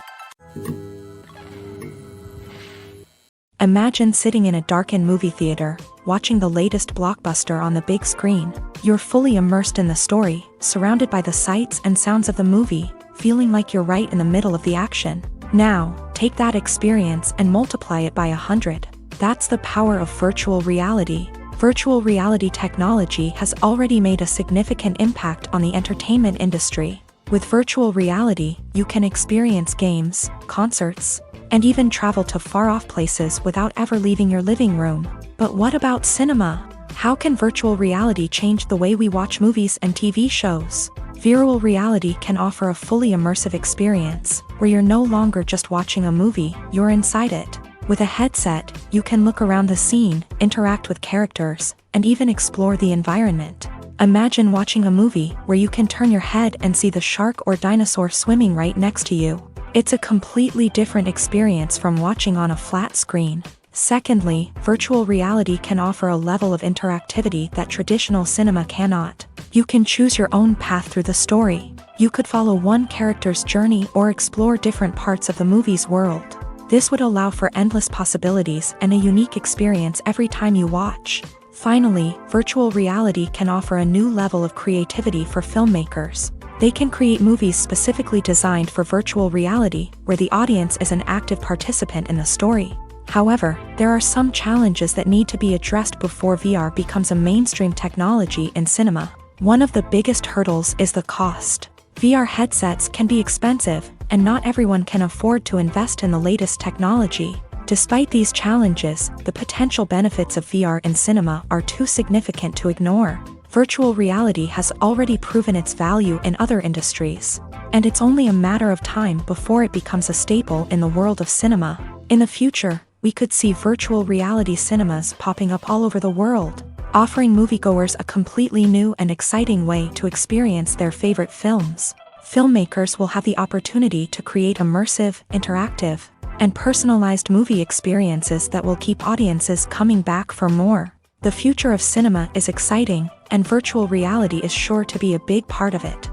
Imagine sitting in a darkened movie theater, watching the latest blockbuster on the big screen. You're fully immersed in the story, surrounded by the sights and sounds of the movie, feeling like you're right in the middle of the action. Now, take that experience and multiply it by 100. That's the power of virtual reality. Virtual reality technology has already made a significant impact on the entertainment industry. With virtual reality, you can experience games, concerts, and even travel to far-off places without ever leaving your living room. But what about cinema? How can virtual reality change the way we watch movies and TV shows? Virtual reality can offer a fully immersive experience, where you're no longer just watching a movie, you're inside it. With a headset, you can look around the scene, interact with characters, and even explore the environment. Imagine watching a movie where you can turn your head and see the shark or dinosaur swimming right next to you. It's a completely different experience from watching on a flat screen. Secondly, virtual reality can offer a level of interactivity that traditional cinema cannot. You can choose your own path through the story. You could follow one character's journey or explore different parts of the movie's world. This would allow for endless possibilities and a unique experience every time you watch. Finally, virtual reality can offer a new level of creativity for filmmakers. They can create movies specifically designed for virtual reality, where the audience is an active participant in the story. However, there are some challenges that need to be addressed before VR becomes a mainstream technology in cinema. One of the biggest hurdles is the cost. VR headsets can be expensive, and not everyone can afford to invest in the latest technology. Despite these challenges, the potential benefits of VR in cinema are too significant to ignore. Virtual reality has already proven its value in other industries, and it's only a matter of time before it becomes a staple in the world of cinema. In the future, we could see virtual reality cinemas popping up all over the world, offering moviegoers a completely new and exciting way to experience their favorite films. Filmmakers will have the opportunity to create immersive, interactive, and personalized movie experiences that will keep audiences coming back for more. The future of cinema is exciting, and virtual reality is sure to be a big part of it.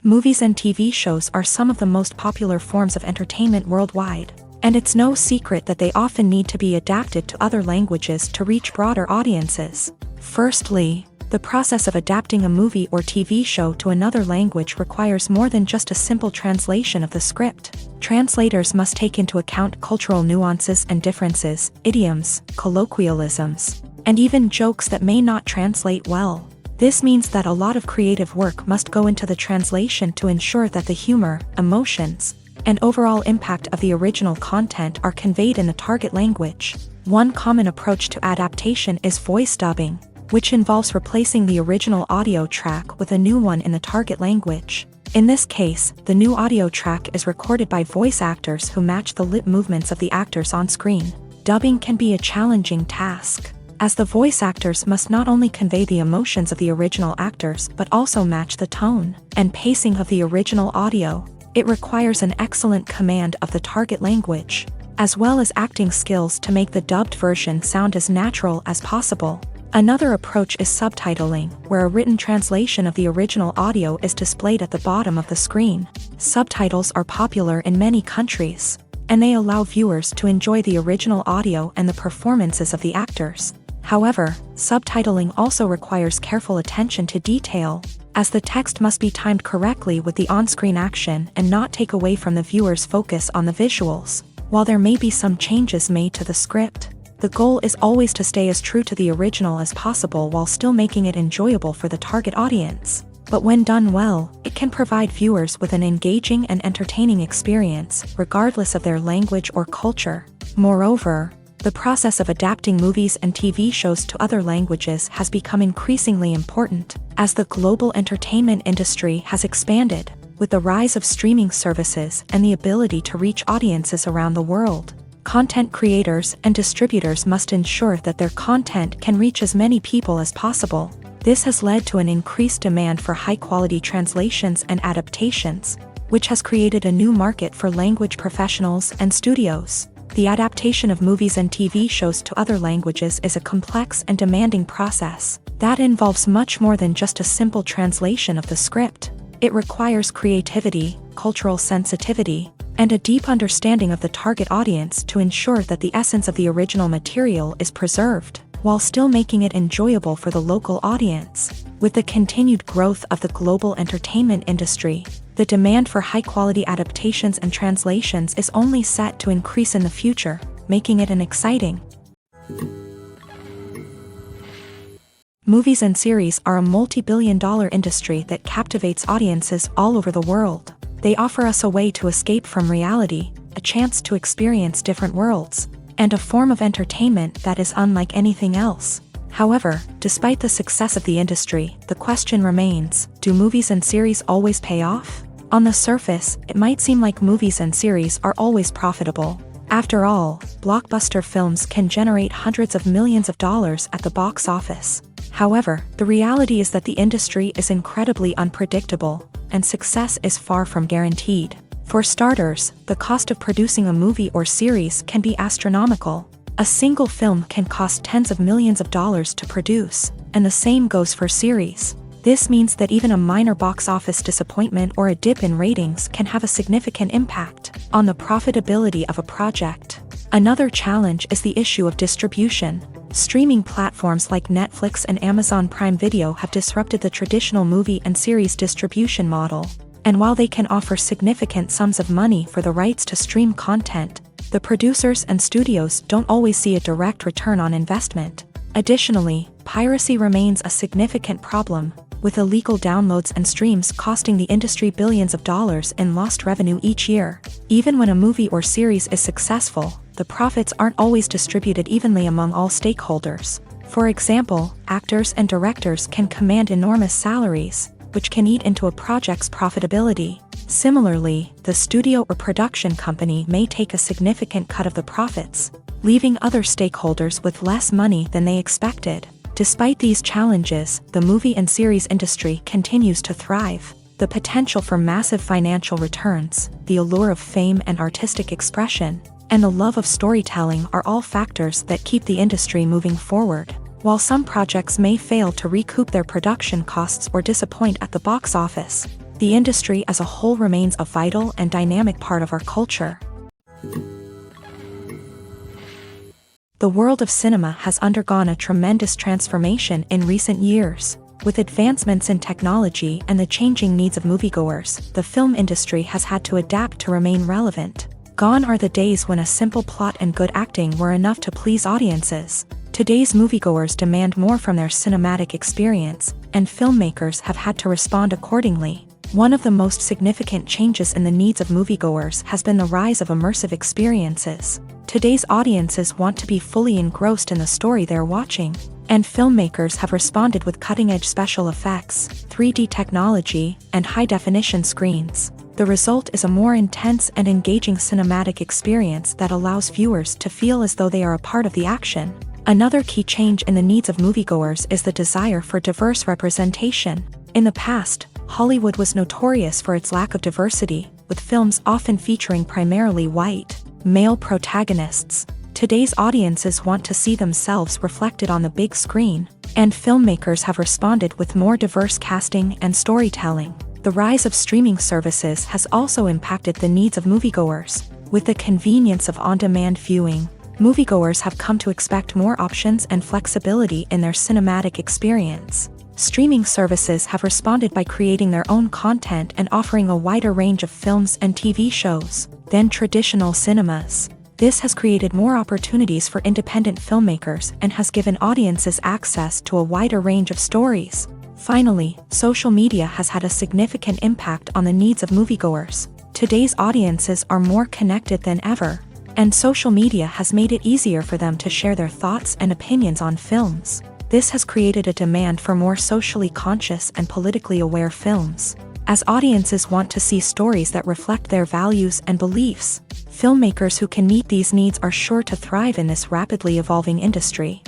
Movies and TV shows are some of the most popular forms of entertainment worldwide, and it's no secret that they often need to be adapted to other languages to reach broader audiences. Firstly, the process of adapting a movie or TV show to another language requires more than just a simple translation of the script. Translators must take into account cultural nuances and differences, idioms, colloquialisms, and even jokes that may not translate well. This means that a lot of creative work must go into the translation to ensure that the humor, emotions, and overall impact of the original content are conveyed in the target language. One common approach to adaptation is voice dubbing, which involves replacing the original audio track with a new one in the target language. In this case, the new audio track is recorded by voice actors who match the lip movements of the actors on screen. Dubbing can be a challenging task, as the voice actors must not only convey the emotions of the original actors but also match the tone and pacing of the original audio. It requires an excellent command of the target language, as well as acting skills to make the dubbed version sound as natural as possible. Another approach is subtitling, where a written translation of the original audio is displayed at the bottom of the screen. Subtitles are popular in many countries, and they allow viewers to enjoy the original audio and the performances of the actors. However, subtitling also requires careful attention to detail, as the text must be timed correctly with the on-screen action and not take away from the viewer's focus on the visuals. While there may be some changes made to the script, the goal is always to stay as true to the original as possible while still making it enjoyable for the target audience. But when done well, it can provide viewers with an engaging and entertaining experience, regardless of their language or culture. Moreover, the process of adapting movies and TV shows to other languages has become increasingly important, as the global entertainment industry has expanded, with the rise of streaming services and the ability to reach audiences around the world. Content creators and distributors must ensure that their content can reach as many people as possible. This has led to an increased demand for high-quality translations and adaptations, which has created a new market for language professionals and studios. The adaptation of movies and TV shows to other languages is a complex and demanding process that involves much more than just a simple translation of the script. It requires creativity, cultural sensitivity, and a deep understanding of the target audience to ensure that the essence of the original material is preserved, while still making it enjoyable for the local audience. With the continued growth of the global entertainment industry, the demand for high-quality adaptations and translations is only set to increase in the future, making it an exciting. Movies and series are a multi-billion-dollar industry that captivates audiences all over the world. They offer us a way to escape from reality, a chance to experience different worlds, and a form of entertainment that is unlike anything else. However, despite the success of the industry, the question remains, do movies and series always pay off? On the surface, it might seem like movies and series are always profitable. After all, blockbuster films can generate hundreds of millions of dollars at the box office. However, the reality is that the industry is incredibly unpredictable, and success is far from guaranteed. For starters, the cost of producing a movie or series can be astronomical. A single film can cost tens of millions of dollars to produce, and the same goes for series. This means that even a minor box office disappointment or a dip in ratings can have a significant impact on the profitability of a project. Another challenge is the issue of distribution. Streaming platforms like Netflix and Amazon Prime Video have disrupted the traditional movie and series distribution model. And while they can offer significant sums of money for the rights to stream content, the producers and studios don't always see a direct return on investment. Additionally, piracy remains a significant problem, with illegal downloads and streams costing the industry billions of dollars in lost revenue each year. Even when a movie or series is successful, the profits aren't always distributed evenly among all stakeholders. For example, actors and directors can command enormous salaries, which can eat into a project's profitability. Similarly, the studio or production company may take a significant cut of the profits, leaving other stakeholders with less money than they expected. Despite these challenges, the movie and series industry continues to thrive. The potential for massive financial returns, the allure of fame and artistic expression, and the love of storytelling are all factors that keep the industry moving forward. While some projects may fail to recoup their production costs or disappoint at the box office, the industry as a whole remains a vital and dynamic part of our culture. The world of cinema has undergone a tremendous transformation in recent years. With advancements in technology and the changing needs of moviegoers, the film industry has had to adapt to remain relevant. Gone are the days when a simple plot and good acting were enough to please audiences. Today's moviegoers demand more from their cinematic experience, and filmmakers have had to respond accordingly. One of the most significant changes in the needs of moviegoers has been the rise of immersive experiences. Today's audiences want to be fully engrossed in the story they're watching, and filmmakers have responded with cutting-edge special effects, 3D technology, and high-definition screens. The result is a more intense and engaging cinematic experience that allows viewers to feel as though they are a part of the action. Another key change in the needs of moviegoers is the desire for diverse representation. In the past, Hollywood was notorious for its lack of diversity, with films often featuring primarily white, male protagonists. Today's audiences want to see themselves reflected on the big screen, And filmmakers have responded with more diverse casting and storytelling. The rise of streaming services has also impacted the needs of moviegoers. With the convenience of on-demand viewing, moviegoers have come to expect more options and flexibility in their cinematic experience. Streaming services have responded by creating their own content and offering a wider range of films and TV shows than traditional cinemas. This has created more opportunities for independent filmmakers and has given audiences access to a wider range of stories. Finally, social media has had a significant impact on the needs of moviegoers. Today's audiences are more connected than ever, and social media has made it easier for them to share their thoughts and opinions on films. This has created a demand for more socially conscious and politically aware films. As audiences want to see stories that reflect their values and beliefs, filmmakers who can meet these needs are sure to thrive in this rapidly evolving industry.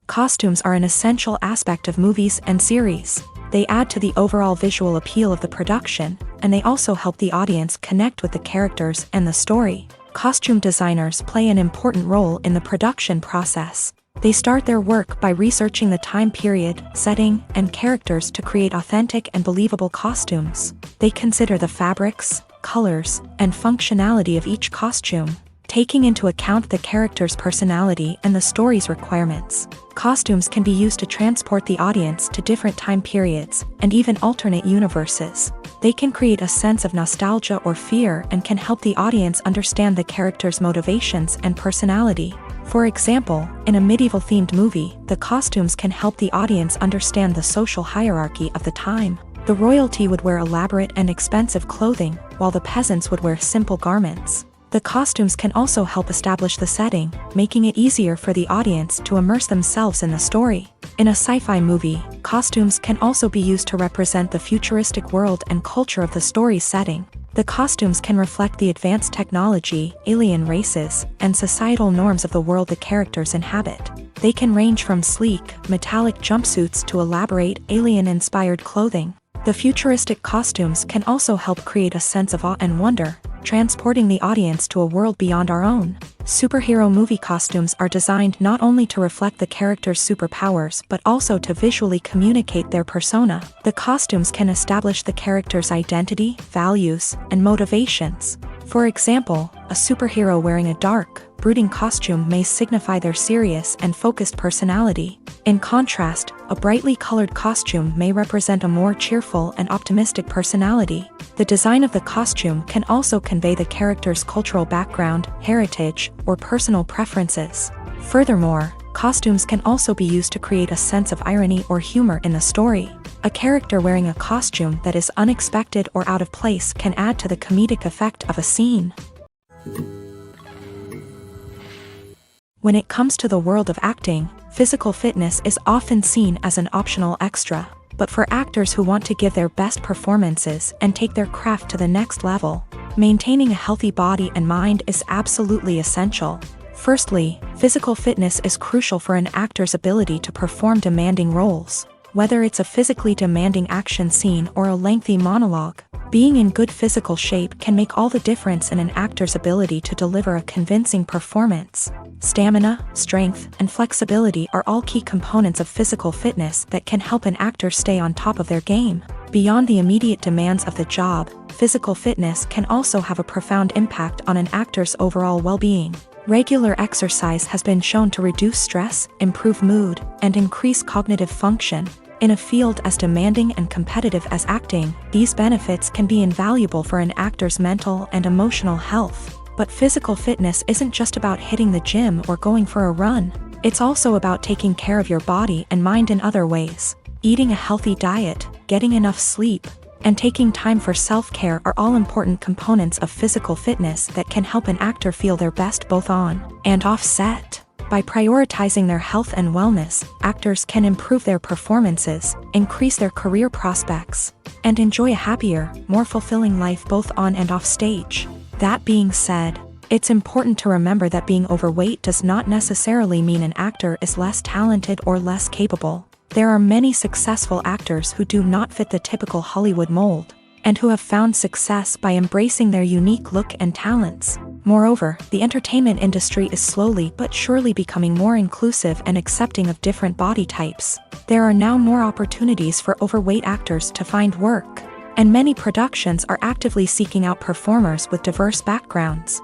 Costumes are an essential aspect of movies and series. They add to the overall visual appeal of the production, and they also help the audience connect with the characters and the story. Costume designers play an important role in the production process. They start their work by researching the time period, setting, and characters to create authentic and believable costumes. They consider the fabrics, colors, and functionality of each costume, taking into account the character's personality and the story's requirements. Costumes can be used to transport the audience to different time periods and even alternate universes. They can create a sense of nostalgia or fear and can help the audience understand the character's motivations and personality. For example, in a medieval-themed movie, the costumes can help the audience understand the social hierarchy of the time. The royalty would wear elaborate and expensive clothing, while the peasants would wear simple garments. The costumes can also help establish the setting, making it easier for the audience to immerse themselves in the story. In a sci-fi movie, costumes can also be used to represent the futuristic world and culture of the story's setting. The costumes can reflect the advanced technology, alien races, and societal norms of the world the characters inhabit. They can range from sleek, metallic jumpsuits to elaborate, alien-inspired clothing. The futuristic costumes can also help create a sense of awe and wonder, transporting the audience to a world beyond our own. Superhero movie costumes are designed not only to reflect the character's superpowers but also to visually communicate their persona. The costumes can establish the character's identity, values, and motivations. For example, a superhero wearing a dark, brooding costume may signify their serious and focused personality. In contrast, a brightly colored costume may represent a more cheerful and optimistic personality. The design of the costume can also convey the character's cultural background, heritage, or personal preferences. Furthermore, costumes can also be used to create a sense of irony or humor in the story. A character wearing a costume that is unexpected or out of place can add to the comedic effect of a scene. When it comes to the world of acting, physical fitness is often seen as an optional extra. But for actors who want to give their best performances and take their craft to the next level, maintaining a healthy body and mind is absolutely essential. Firstly, physical fitness is crucial for an actor's ability to perform demanding roles. Whether it's a physically demanding action scene or a lengthy monologue, being in good physical shape can make all the difference in an actor's ability to deliver a convincing performance. Stamina, strength, and flexibility are all key components of physical fitness that can help an actor stay on top of their game. Beyond the immediate demands of the job, physical fitness can also have a profound impact on an actor's overall well-being. Regular exercise has been shown to reduce stress, improve mood, and increase cognitive function. In a field as demanding and competitive as acting, these benefits can be invaluable for an actor's mental and emotional health. But physical fitness isn't just about hitting the gym or going for a run. It's also about taking care of your body and mind in other ways. Eating a healthy diet, getting enough sleep, and taking time for self-care are all important components of physical fitness that can help an actor feel their best both on and off set. By prioritizing their health and wellness, actors can improve their performances, increase their career prospects, and enjoy a happier, more fulfilling life both on and off stage. That being said, it's important to remember that being overweight does not necessarily mean an actor is less talented or less capable. There are many successful actors who do not fit the typical Hollywood mold, and who have found success by embracing their unique look and talents. Moreover, the entertainment industry is slowly but surely becoming more inclusive and accepting of different body types. There are now more opportunities for overweight actors to find work, and many productions are actively seeking out performers with diverse backgrounds.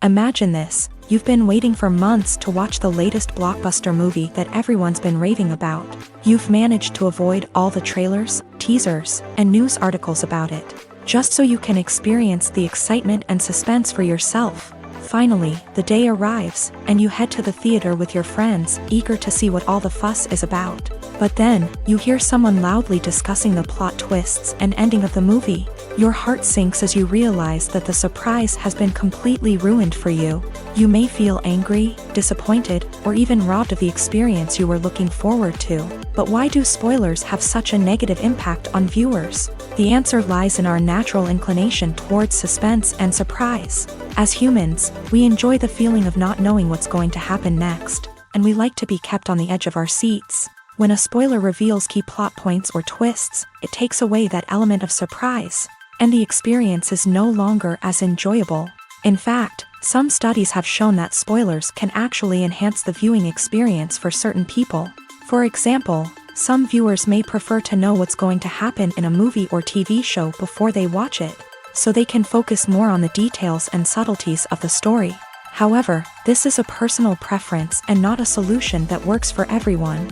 Imagine this: you've been waiting for months to watch the latest blockbuster movie that everyone's been raving about. You've managed to avoid all the trailers, teasers, and news articles about it, just so you can experience the excitement and suspense for yourself. Finally, the day arrives, and you head to the theater with your friends, eager to see what all the fuss is about. But then, you hear someone loudly discussing the plot twists and ending of the movie. Your heart sinks as you realize that the surprise has been completely ruined for you. You may feel angry, disappointed, or even robbed of the experience you were looking forward to. But why do spoilers have such a negative impact on viewers? The answer lies in our natural inclination towards suspense and surprise. As humans, we enjoy the feeling of not knowing what's going to happen next, and we like to be kept on the edge of our seats. When a spoiler reveals key plot points or twists, it takes away that element of surprise, and the experience is no longer as enjoyable. In fact, some studies have shown that spoilers can actually enhance the viewing experience for certain people. For example, some viewers may prefer to know what's going to happen in a movie or TV show before they watch it, so they can focus more on the details and subtleties of the story. However, this is a personal preference and not a solution that works for everyone.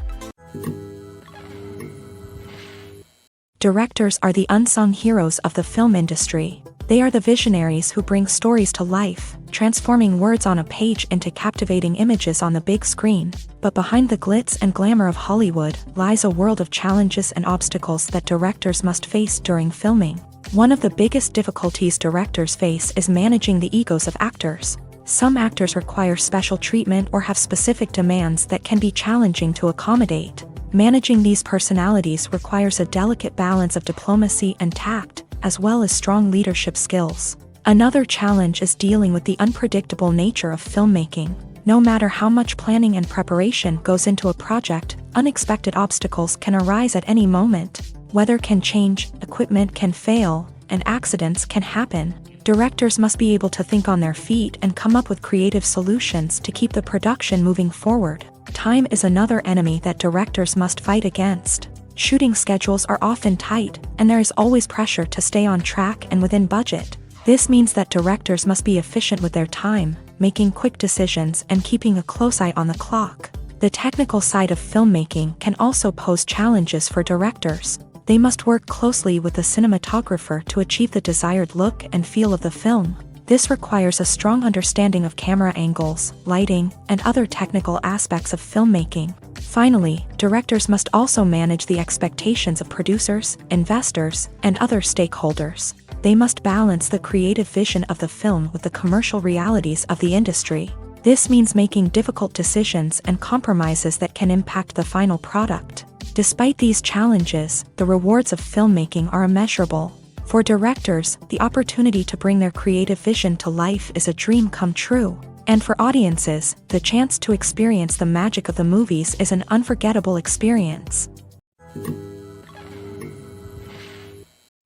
Directors are the unsung heroes of the film industry. They are the visionaries who bring stories to life, transforming words on a page into captivating images on the big screen. But behind the glitz and glamour of Hollywood lies a world of challenges and obstacles that directors must face during filming. One of the biggest difficulties directors face is managing the egos of actors. Some actors require special treatment or have specific demands that can be challenging to accommodate. Managing these personalities requires a delicate balance of diplomacy and tact, as well as strong leadership skills. Another challenge is dealing with the unpredictable nature of filmmaking. No matter how much planning and preparation goes into a project, unexpected obstacles can arise at any moment. Weather can change, equipment can fail, and accidents can happen. Directors must be able to think on their feet and come up with creative solutions to keep the production moving forward. Time is another enemy that directors must fight against. Shooting schedules are often tight, and there is always pressure to stay on track and within budget. This means that directors must be efficient with their time, making quick decisions and keeping a close eye on the clock. The technical side of filmmaking can also pose challenges for directors. They must work closely with the cinematographer to achieve the desired look and feel of the film. This requires a strong understanding of camera angles, lighting, and other technical aspects of filmmaking. Finally, directors must also manage the expectations of producers, investors, and other stakeholders. They must balance the creative vision of the film with the commercial realities of the industry. This means making difficult decisions and compromises that can impact the final product. Despite these challenges, the rewards of filmmaking are immeasurable. For directors, the opportunity to bring their creative vision to life is a dream come true. And for audiences, the chance to experience the magic of the movies is an unforgettable experience.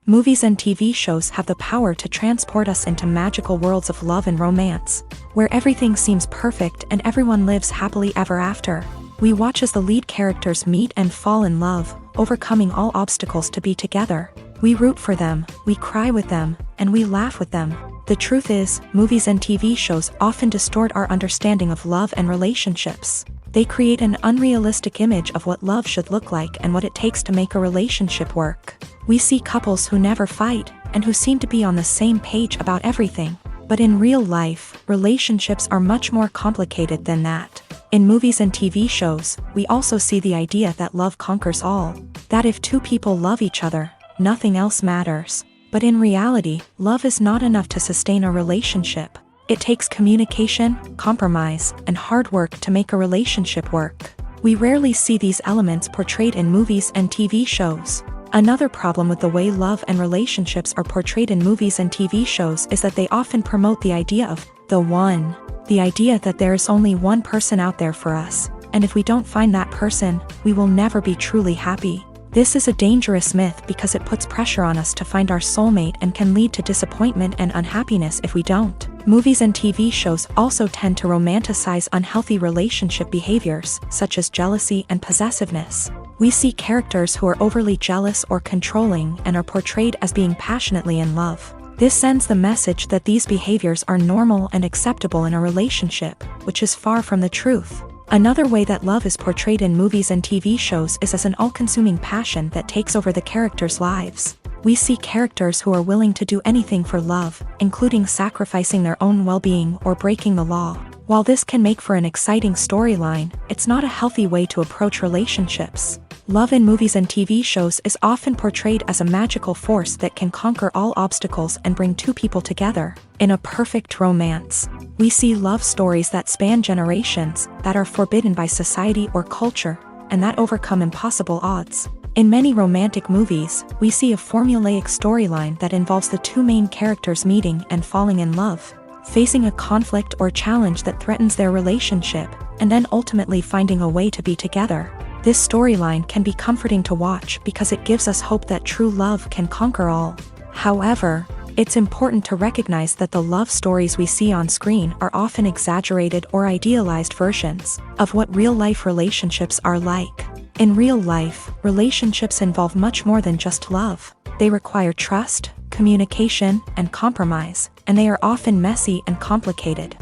Movies and TV shows have the power to transport us into magical worlds of love and romance, where everything seems perfect and everyone lives happily ever after. We watch as the lead characters meet and fall in love, overcoming all obstacles to be together. We root for them, we cry with them, and we laugh with them. The truth is, movies and TV shows often distort our understanding of love and relationships. They create an unrealistic image of what love should look like and what it takes to make a relationship work. We see couples who never fight, and who seem to be on the same page about everything. But in real life, relationships are much more complicated than that. In movies and TV shows, we also see the idea that love conquers all. That if two people love each other, nothing else matters. But in reality, love is not enough to sustain a relationship. It takes communication, compromise, and hard work to make a relationship work. We rarely see these elements portrayed in movies and TV shows. Another problem with the way love and relationships are portrayed in movies and TV shows is that they often promote the idea of the one. The idea that there is only one person out there for us, and if we don't find that person, we will never be truly happy. This is a dangerous myth because it puts pressure on us to find our soulmate and can lead to disappointment and unhappiness if we don't. Movies and TV shows also tend to romanticize unhealthy relationship behaviors, such as jealousy and possessiveness. We see characters who are overly jealous or controlling and are portrayed as being passionately in love. This sends the message that these behaviors are normal and acceptable in a relationship, which is far from the truth. Another way that love is portrayed in movies and TV shows is as an all-consuming passion that takes over the characters' lives. We see characters who are willing to do anything for love, including sacrificing their own well-being or breaking the law. While this can make for an exciting storyline, it's not a healthy way to approach relationships. Love in movies and TV shows is often portrayed as a magical force that can conquer all obstacles and bring two people together. In a perfect romance, we see love stories that span generations, that are forbidden by society or culture, and that overcome impossible odds. In many romantic movies, we see a formulaic storyline that involves the two main characters meeting and falling in love, facing a conflict or challenge that threatens their relationship, and then ultimately finding a way to be together. This storyline can be comforting to watch because it gives us hope that true love can conquer all. However, it's important to recognize that the love stories we see on screen are often exaggerated or idealized versions of what real-life relationships are like. In real life, relationships involve much more than just love. They require trust, communication, and compromise, and they are often messy and complicated.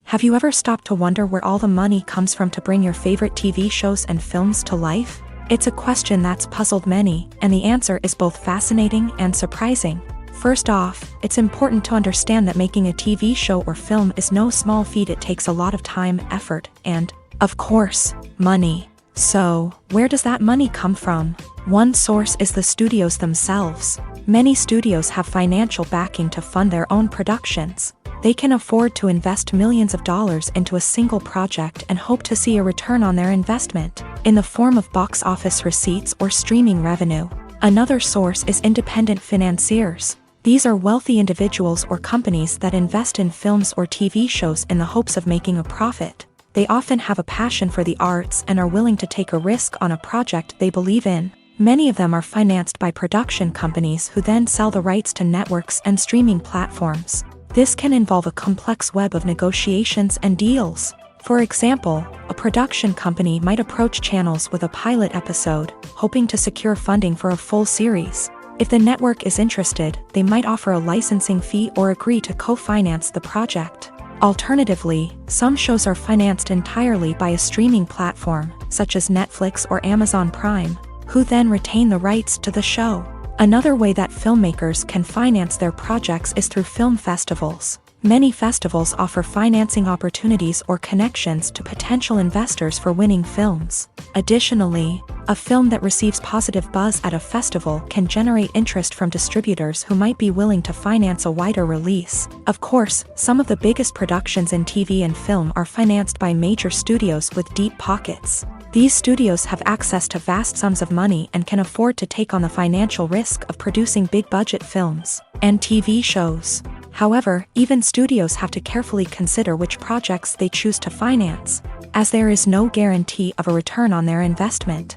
Have you ever stopped to wonder where all the money comes from to bring your favorite TV shows and films to life? It's a question that's puzzled many, and the answer is both fascinating and surprising. First off, it's important to understand that making a TV show or film is no small feat. It takes a lot of time, effort, and, of course, money. So, where does that money come from? One source is the studios themselves. Many studios have financial backing to fund their own productions. They can afford to invest millions of dollars into a single project and hope to see a return on their investment, in the form of box office receipts or streaming revenue. Another source is independent financiers. These are wealthy individuals or companies that invest in films or TV shows in the hopes of making a profit. They often have a passion for the arts and are willing to take a risk on a project they believe in. Many of them are financed by production companies who then sell the rights to networks and streaming platforms. This can involve a complex web of negotiations and deals. For example, a production company might approach channels with a pilot episode, hoping to secure funding for a full series. If the network is interested, they might offer a licensing fee or agree to co-finance the project. Alternatively, some shows are financed entirely by a streaming platform, such as Netflix or Amazon Prime, who then retain the rights to the show. Another way that filmmakers can finance their projects is through film festivals. Many festivals offer financing opportunities or connections to potential investors for winning films. Additionally, a film that receives positive buzz at a festival can generate interest from distributors who might be willing to finance a wider release. Of course, some of the biggest productions in TV and film are financed by major studios with deep pockets. These studios have access to vast sums of money and can afford to take on the financial risk of producing big-budget films and TV shows. However, even studios have to carefully consider which projects they choose to finance, as there is no guarantee of a return on their investment.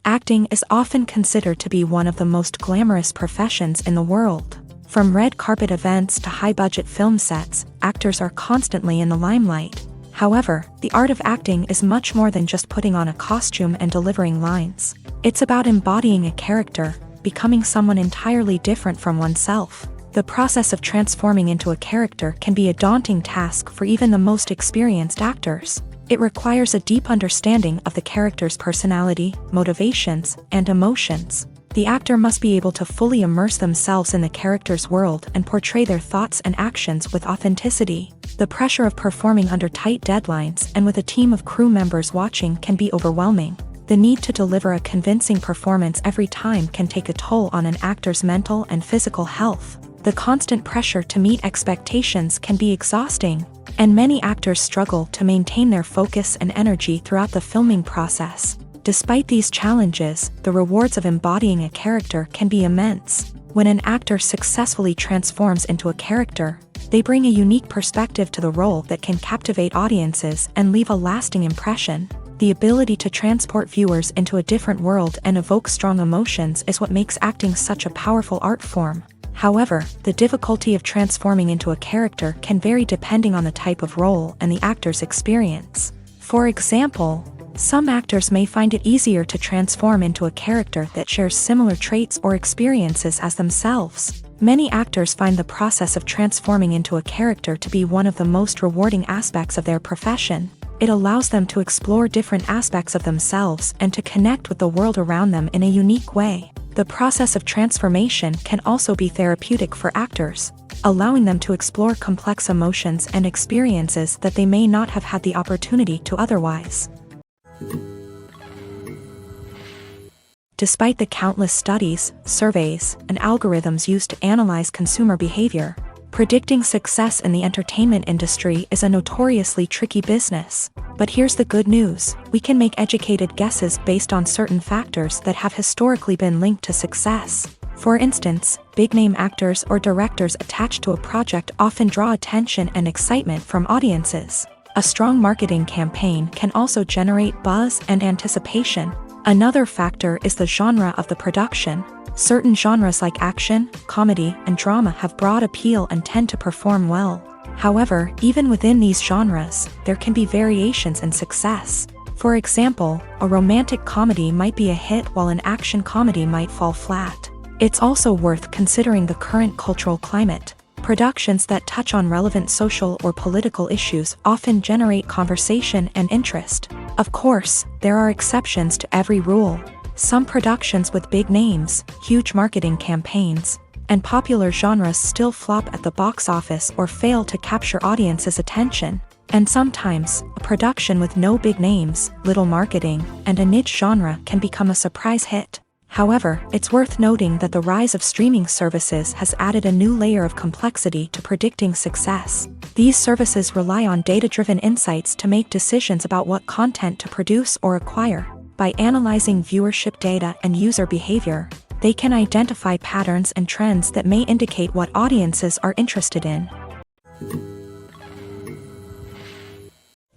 Acting is often considered to be one of the most glamorous professions in the world. From red carpet events to high-budget film sets, actors are constantly in the limelight. However, the art of acting is much more than just putting on a costume and delivering lines. It's about embodying a character, becoming someone entirely different from oneself. The process of transforming into a character can be a daunting task for even the most experienced actors. It requires a deep understanding of the character's personality, motivations, and emotions. The actor must be able to fully immerse themselves in the character's world and portray their thoughts and actions with authenticity. The pressure of performing under tight deadlines and with a team of crew members watching can be overwhelming. The need to deliver a convincing performance every time can take a toll on an actor's mental and physical health. The constant pressure to meet expectations can be exhausting, and many actors struggle to maintain their focus and energy throughout the filming process. Despite these challenges, the rewards of embodying a character can be immense. When an actor successfully transforms into a character, They bring a unique perspective to the role that can captivate audiences and leave a lasting impression. The ability to transport viewers into a different world and evoke strong emotions is what makes acting such a powerful art form. However, the difficulty of transforming into a character can vary depending on the type of role and the actor's experience. For example, some actors may find it easier to transform into a character that shares similar traits or experiences as themselves. Many actors find the process of transforming into a character to be one of the most rewarding aspects of their profession. It allows them to explore different aspects of themselves and to connect with the world around them in a unique way. The process of transformation can also be therapeutic for actors, allowing them to explore complex emotions and experiences that they may not have had the opportunity to otherwise. Despite the countless studies, surveys, and algorithms used to analyze consumer behavior, predicting success in the entertainment industry is a notoriously tricky business. But here's the good news: we can make educated guesses based on certain factors that have historically been linked to success. For instance, big-name actors or directors attached to a project often draw attention and excitement from audiences. A strong marketing campaign can also generate buzz and anticipation. Another factor is the genre of the production. Certain genres like action, comedy, and drama have broad appeal and tend to perform well. However, even within these genres, there can be variations in success. For example, a romantic comedy might be a hit while an action comedy might fall flat. It's also worth considering the current cultural climate. Productions that touch on relevant social or political issues often generate conversation and interest. Of course, there are exceptions to every rule. Some productions with big names, huge marketing campaigns, and popular genres still flop at the box office or fail to capture audiences' attention. And sometimes, a production with no big names, little marketing, and a niche genre can become a surprise hit. However, it's worth noting that the rise of streaming services has added a new layer of complexity to predicting success. These services rely on data-driven insights to make decisions about what content to produce or acquire. By analyzing viewership data and user behavior, they can identify patterns and trends that may indicate what audiences are interested in.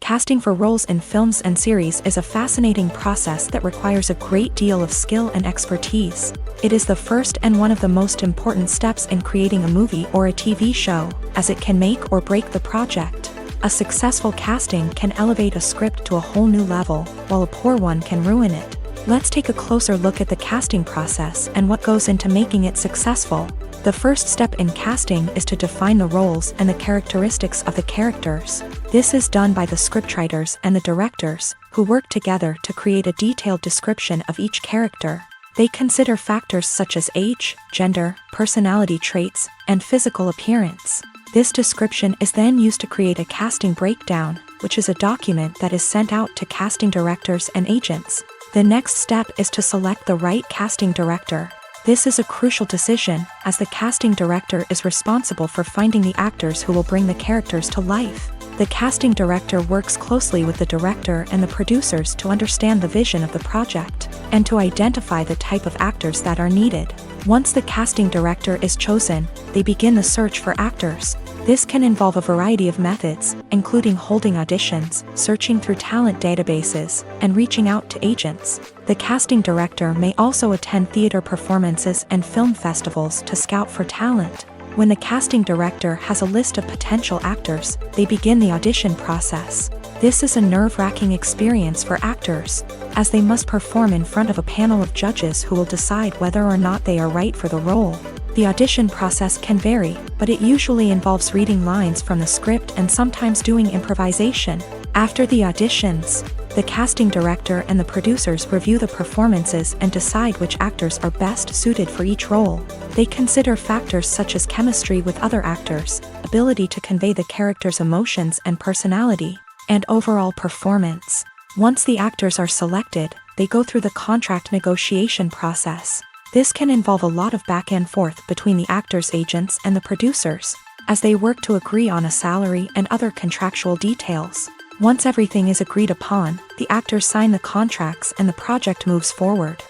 Casting for roles in films and series is a fascinating process that requires a great deal of skill and expertise. It is the first and one of the most important steps in creating a movie or a TV show, as it can make or break the project. A successful casting can elevate a script to a whole new level, while a poor one can ruin it. Let's take a closer look at the casting process and what goes into making it successful. The first step in casting is to define the roles and the characteristics of the characters. This is done by the scriptwriters and the directors, who work together to create a detailed description of each character. They consider factors such as age, gender, personality traits, and physical appearance. This description is then used to create a casting breakdown, which is a document that is sent out to casting directors and agents. The next step is to select the right casting director. This is a crucial decision, as the casting director is responsible for finding the actors who will bring the characters to life. The casting director works closely with the director and the producers to understand the vision of the project, and to identify the type of actors that are needed. Once the casting director is chosen, they begin the search for actors. This can involve a variety of methods, including holding auditions, searching through talent databases, and reaching out to agents. The casting director may also attend theater performances and film festivals to scout for talent. When the casting director has a list of potential actors, they begin the audition process. This is a nerve-wracking experience for actors, as they must perform in front of a panel of judges who will decide whether or not they are right for the role. The audition process can vary, but it usually involves reading lines from the script and sometimes doing improvisation. After the auditions, the casting director and the producers review the performances and decide which actors are best suited for each role. They consider factors such as chemistry with other actors, ability to convey the character's emotions and personality, and overall performance. Once the actors are selected, they go through the contract negotiation process. This can involve a lot of back and forth between the actors' agents and the producers, as they work to agree on a salary and other contractual details. Once everything is agreed upon, the actors sign the contracts and the project moves forward.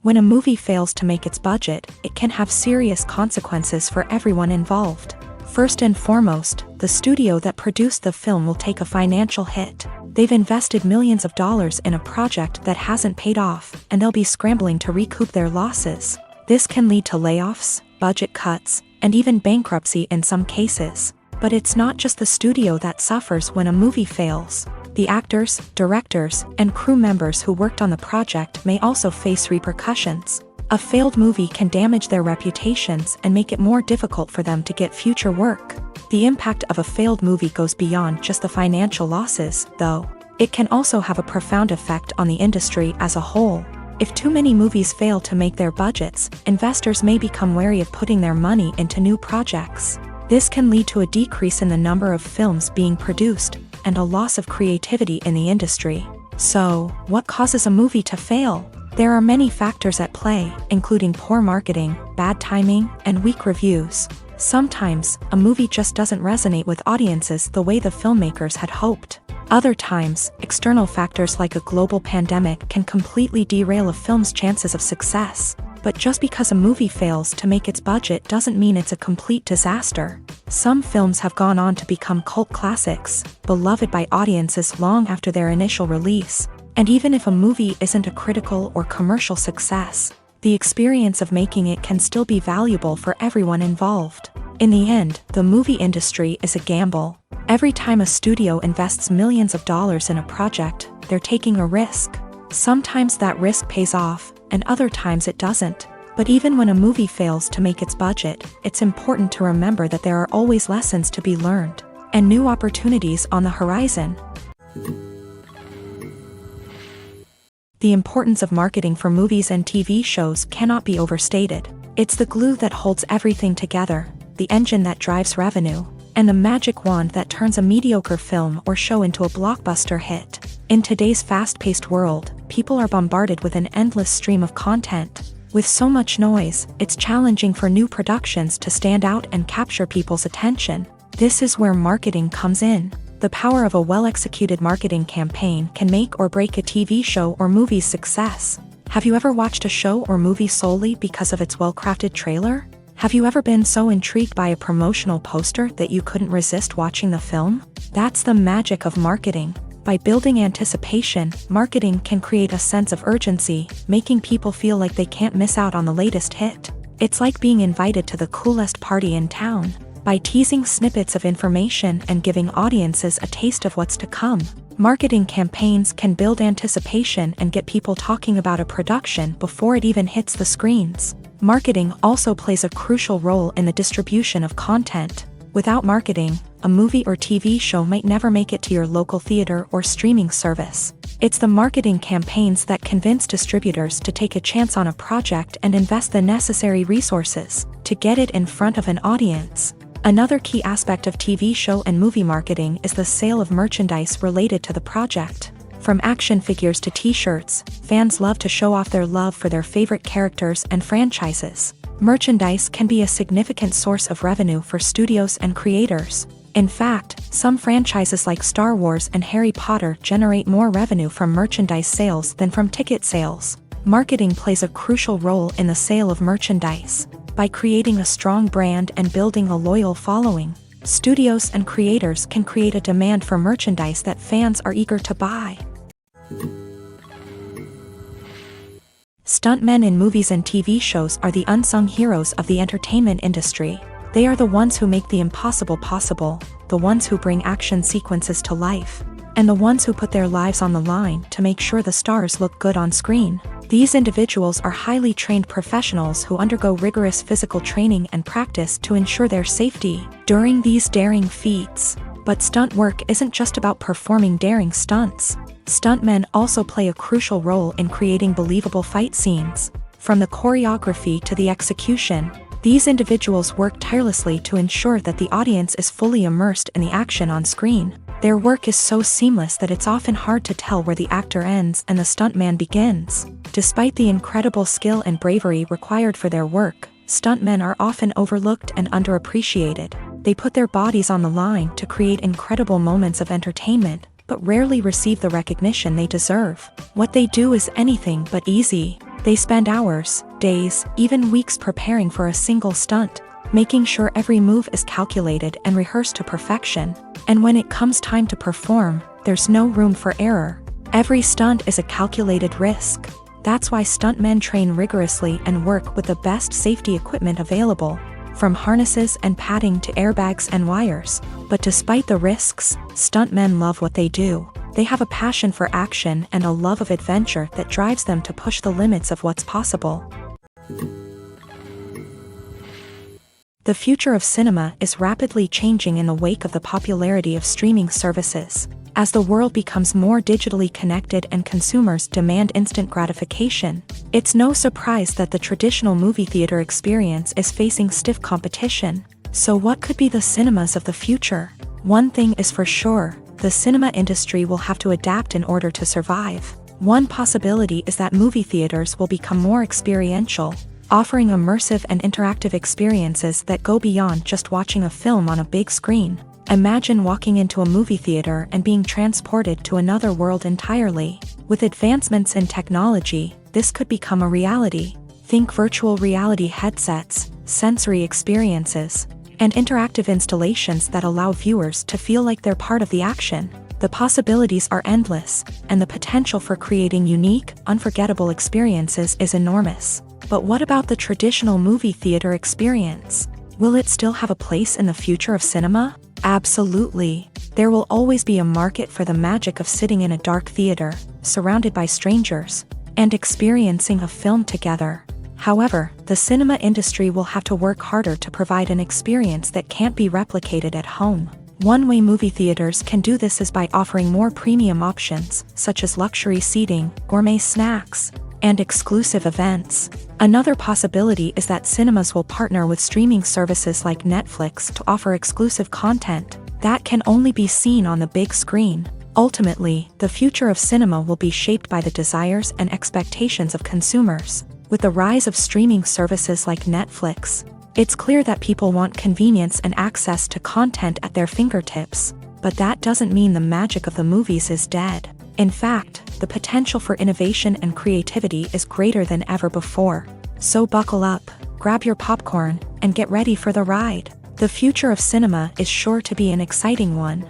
When a movie fails to make its budget, it can have serious consequences for everyone involved. First and foremost, the studio that produced the film will take a financial hit. They've invested millions of dollars in a project that hasn't paid off, and they'll be scrambling to recoup their losses. This can lead to layoffs, budget cuts, and even bankruptcy in some cases. But it's not just the studio that suffers when a movie fails. The actors, directors, and crew members who worked on the project may also face repercussions. A failed movie can damage their reputations and make it more difficult for them to get future work. The impact of a failed movie goes beyond just the financial losses, though. It can also have a profound effect on the industry as a whole. If too many movies fail to make their budgets, investors may become wary of putting their money into new projects. This can lead to a decrease in the number of films being produced, and a loss of creativity in the industry. So, what causes a movie to fail? There are many factors at play, including poor marketing, bad timing, and weak reviews. Sometimes, a movie just doesn't resonate with audiences the way the filmmakers had hoped. Other times, external factors like a global pandemic can completely derail a film's chances of success. But just because a movie fails to make its budget doesn't mean it's a complete disaster. Some films have gone on to become cult classics, beloved by audiences long after their initial release. And even if a movie isn't a critical or commercial success, the experience of making it can still be valuable for everyone involved. In the end, the movie industry is a gamble. Every time a studio invests millions of dollars in a project, they're taking a risk. Sometimes that risk pays off, and other times it doesn't. But even when a movie fails to make its budget, it's important to remember that there are always lessons to be learned, and new opportunities on the horizon. The importance of marketing for movies and TV shows cannot be overstated. It's the glue that holds everything together, the engine that drives revenue, and the magic wand that turns a mediocre film or show into a blockbuster hit. In today's fast-paced world, people are bombarded with an endless stream of content. With so much noise, it's challenging for new productions to stand out and capture people's attention. This is where marketing comes in. The power of a well-executed marketing campaign can make or break a TV show or movie's success. Have you ever watched a show or movie solely because of its well-crafted trailer? Have you ever been so intrigued by a promotional poster that you couldn't resist watching the film? That's the magic of marketing. By building anticipation, marketing can create a sense of urgency, making people feel like they can't miss out on the latest hit. It's like being invited to the coolest party in town. By teasing snippets of information and giving audiences a taste of what's to come, marketing campaigns can build anticipation and get people talking about a production before it even hits the screens. Marketing also plays a crucial role in the distribution of content. Without marketing, a movie or TV show might never make it to your local theater or streaming service. It's the marketing campaigns that convince distributors to take a chance on a project and invest the necessary resources to get it in front of an audience. Another key aspect of TV show and movie marketing is the sale of merchandise related to the project. From action figures to t-shirts, fans love to show off their love for their favorite characters and franchises. Merchandise can be a significant source of revenue for studios and creators. In fact, some franchises like Star Wars and Harry Potter generate more revenue from merchandise sales than from ticket sales. Marketing plays a crucial role in the sale of merchandise. By creating a strong brand and building a loyal following, studios and creators can create a demand for merchandise that fans are eager to buy. Stuntmen in movies and TV shows are the unsung heroes of the entertainment industry. They are the ones who make the impossible possible, the ones who bring action sequences to life, and the ones who put their lives on the line to make sure the stars look good on screen. These individuals are highly trained professionals who undergo rigorous physical training and practice to ensure their safety during these daring feats. But stunt work isn't just about performing daring stunts. Stuntmen also play a crucial role in creating believable fight scenes. From the choreography to the execution, these individuals work tirelessly to ensure that the audience is fully immersed in the action on screen. Their work is so seamless that it's often hard to tell where the actor ends and the stuntman begins. Despite the incredible skill and bravery required for their work, stuntmen are often overlooked and underappreciated. They put their bodies on the line to create incredible moments of entertainment, but rarely receive the recognition they deserve. What they do is anything but easy. They spend hours, days, even weeks preparing for a single stunt, making sure every move is calculated and rehearsed to perfection. And when it comes time to perform, there's no room for error. Every stunt is a calculated risk. That's why stuntmen train rigorously and work with the best safety equipment available, from harnesses and padding to airbags and wires. But despite the risks, stuntmen love what they do. They have a passion for action and a love of adventure that drives them to push the limits of what's possible. The future of cinema is rapidly changing in the wake of the popularity of streaming services. As the world becomes more digitally connected and consumers demand instant gratification, it's no surprise that the traditional movie theater experience is facing stiff competition. So what could be the cinemas of the future? One thing is for sure, the cinema industry will have to adapt in order to survive. One possibility is that movie theaters will become more experiential, offering immersive and interactive experiences that go beyond just watching a film on a big screen. Imagine walking into a movie theater and being transported to another world entirely. With advancements in technology, this could become a reality. Think virtual reality headsets, sensory experiences, and interactive installations that allow viewers to feel like they're part of the action. The possibilities are endless, and the potential for creating unique, unforgettable experiences is enormous. But what about the traditional movie theater experience? Will it still have a place in the future of cinema? Absolutely. There will always be a market for the magic of sitting in a dark theater, surrounded by strangers, and experiencing a film together. However, the cinema industry will have to work harder to provide an experience that can't be replicated at home. One way movie theaters can do this is by offering more premium options, such as luxury seating, gourmet snacks, and exclusive events. Another possibility is that cinemas will partner with streaming services like Netflix to offer exclusive content that can only be seen on the big screen. Ultimately, the future of cinema will be shaped by the desires and expectations of consumers. With the rise of streaming services like Netflix, it's clear that people want convenience and access to content at their fingertips. But that doesn't mean the magic of the movies is dead. In fact, the potential for innovation and creativity is greater than ever before. So buckle up, grab your popcorn, and get ready for the ride. The future of cinema is sure to be an exciting one.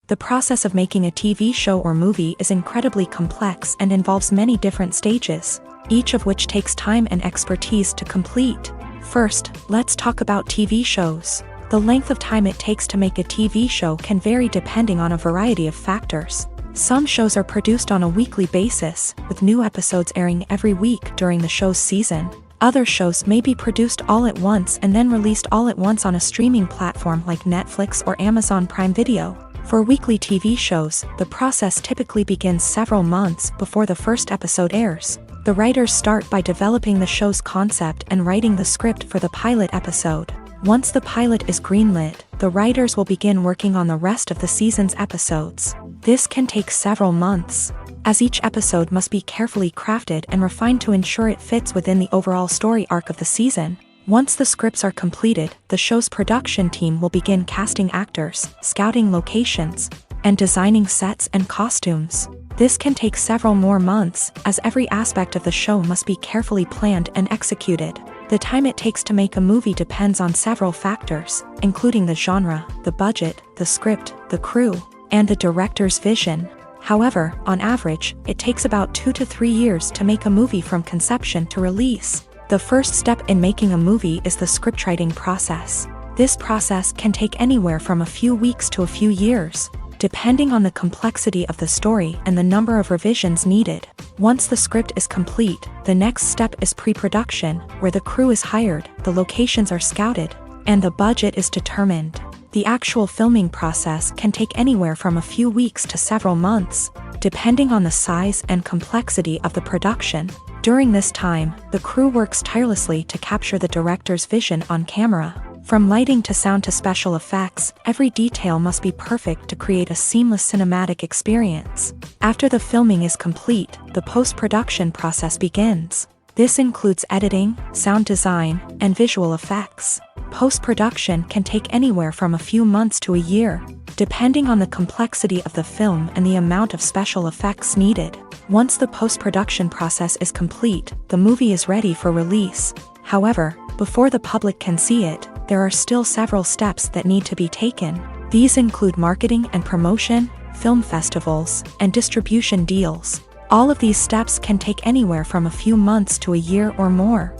The process of making a TV show or movie is incredibly complex and involves many different stages, each of which takes time and expertise to complete. First, let's talk about TV shows. The length of time it takes to make a TV show can vary depending on a variety of factors. Some shows are produced on a weekly basis, with new episodes airing every week during the show's season. Other shows may be produced all at once and then released all at once on a streaming platform like Netflix or Amazon Prime Video. For weekly TV shows, the process typically begins several months before the first episode airs. The writers start by developing the show's concept and writing the script for the pilot episode. Once the pilot is greenlit, the writers will begin working on the rest of the season's episodes. This can take several months, as each episode must be carefully crafted and refined to ensure it fits within the overall story arc of the season. Once the scripts are completed, the show's production team will begin casting actors, scouting locations, and designing sets and costumes. This can take several more months, as every aspect of the show must be carefully planned and executed. The time it takes to make a movie depends on several factors, including the genre, the budget, the script, the crew, and the director's vision. However, on average, it takes about 2 to 3 years to make a movie from conception to release. The first step in making a movie is the scriptwriting process. This process can take anywhere from a few weeks to a few years, depending on the complexity of the story and the number of revisions needed. Once the script is complete, the next step is pre-production, where the crew is hired, the locations are scouted, and the budget is determined. The actual filming process can take anywhere from a few weeks to several months, depending on the size and complexity of the production. During this time, the crew works tirelessly to capture the director's vision on camera. From lighting to sound to special effects, every detail must be perfect to create a seamless cinematic experience. After the filming is complete, the post-production process begins. This includes editing, sound design, and visual effects. Post-production can take anywhere from a few months to a year, depending on the complexity of the film and the amount of special effects needed. Once the post-production process is complete, the movie is ready for release. However, before the public can see it, there are still several steps that need to be taken. These include marketing and promotion, film festivals, and distribution deals. All of these steps can take anywhere from a few months to a year or more.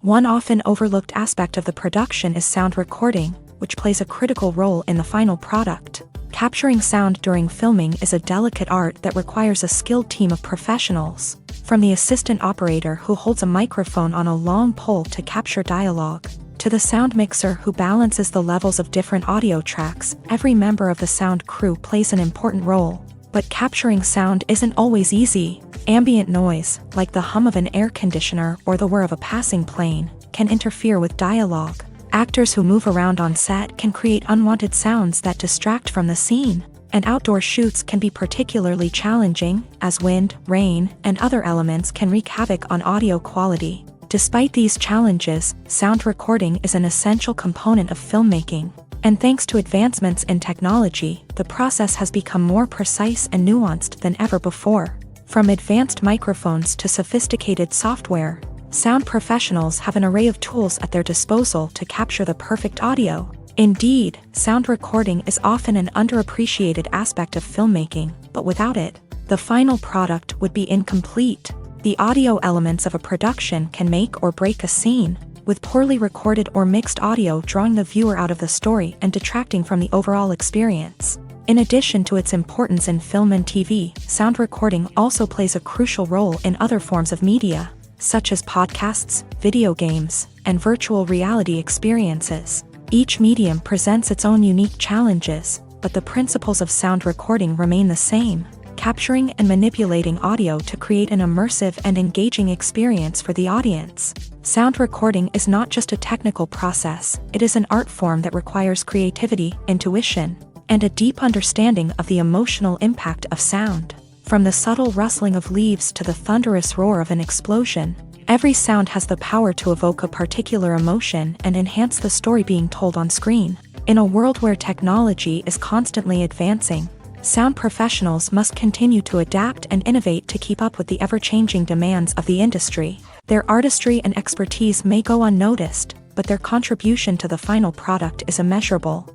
One often overlooked aspect of the production is sound recording, which plays a critical role in the final product. Capturing sound during filming is a delicate art that requires a skilled team of professionals, from the assistant operator who holds a microphone on a long pole to capture dialogue, to the sound mixer who balances the levels of different audio tracks. Every member of the sound crew plays an important role. But capturing sound isn't always easy. Ambient noise, like the hum of an air conditioner or the whir of a passing plane, can interfere with dialogue. Actors who move around on set can create unwanted sounds that distract from the scene. And outdoor shoots can be particularly challenging, as wind, rain, and other elements can wreak havoc on audio quality. Despite these challenges, sound recording is an essential component of filmmaking. And thanks to advancements in technology, the process has become more precise and nuanced than ever before. From advanced microphones to sophisticated software, sound professionals have an array of tools at their disposal to capture the perfect audio. Indeed, sound recording is often an underappreciated aspect of filmmaking, but without it, the final product would be incomplete. The audio elements of a production can make or break a scene, with poorly recorded or mixed audio drawing the viewer out of the story and detracting from the overall experience. In addition to its importance in film and TV, sound recording also plays a crucial role in other forms of media, such as podcasts, video games, and virtual reality experiences. Each medium presents its own unique challenges, but the principles of sound recording remain the same: capturing and manipulating audio to create an immersive and engaging experience for the audience. Sound recording is not just a technical process, it is an art form that requires creativity, intuition, and a deep understanding of the emotional impact of sound. From the subtle rustling of leaves to the thunderous roar of an explosion, every sound has the power to evoke a particular emotion and enhance the story being told on screen. In a world where technology is constantly advancing, sound professionals must continue to adapt and innovate to keep up with the ever-changing demands of the industry. Their artistry and expertise may go unnoticed, but their contribution to the final product is immeasurable.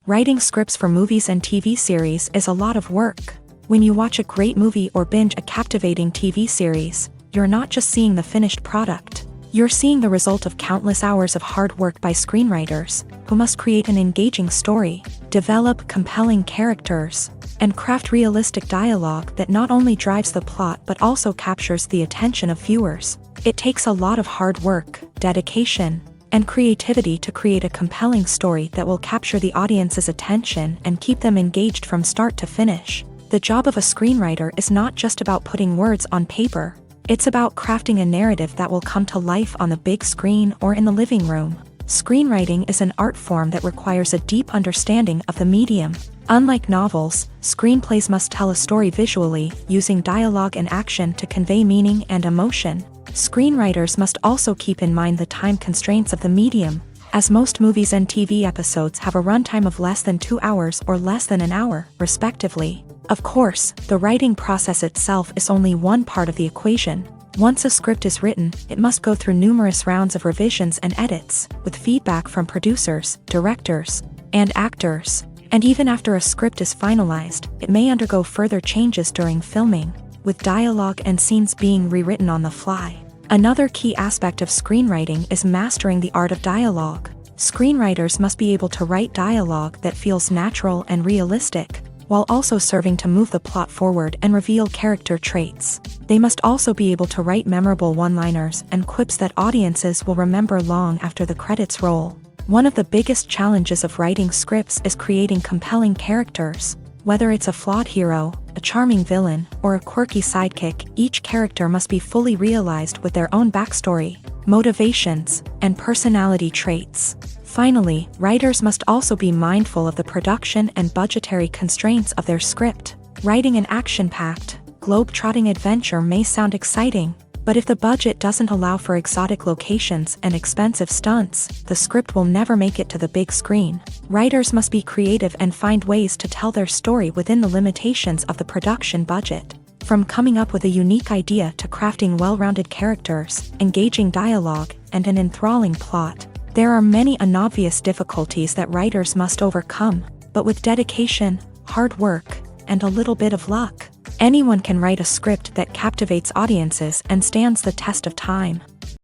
Writing scripts for movies and TV series is a lot of work. When you watch a great movie or binge a captivating TV series, you're not just seeing the finished product. You're seeing the result of countless hours of hard work by screenwriters, who must create an engaging story, develop compelling characters, and craft realistic dialogue that not only drives the plot but also captures the attention of viewers. It takes a lot of hard work, dedication, and creativity to create a compelling story that will capture the audience's attention and keep them engaged from start to finish. The job of a screenwriter is not just about putting words on paper. It's about crafting a narrative that will come to life on the big screen or in the living room. Screenwriting is an art form that requires a deep understanding of the medium. Unlike novels, screenplays must tell a story visually, using dialogue and action to convey meaning and emotion. Screenwriters must also keep in mind the time constraints of the medium, as most movies and TV episodes have a runtime of less than 2 hours or less than an hour, respectively. Of course, the writing process itself is only one part of the equation. Once a script is written, it must go through numerous rounds of revisions and edits, with feedback from producers, directors, and actors. And even after a script is finalized, it may undergo further changes during filming, with dialogue and scenes being rewritten on the fly. Another key aspect of screenwriting is mastering the art of dialogue. Screenwriters must be able to write dialogue that feels natural and realistic, while also serving to move the plot forward and reveal character traits. They must also be able to write memorable one-liners and quips that audiences will remember long after the credits roll. One of the biggest challenges of writing scripts is creating compelling characters. Whether it's a flawed hero, a charming villain, or a quirky sidekick, each character must be fully realized with their own backstory, motivations, and personality traits. Finally, writers must also be mindful of the production and budgetary constraints of their script. Writing an action-packed, globe-trotting adventure may sound exciting, but if the budget doesn't allow for exotic locations and expensive stunts, the script will never make it to the big screen. Writers must be creative and find ways to tell their story within the limitations of the production budget. From coming up with a unique idea to crafting well-rounded characters, engaging dialogue, and an enthralling plot, there are many unobvious difficulties that writers must overcome, but with dedication, hard work, and a little bit of luck, anyone can write a script that captivates audiences and stands the test of time.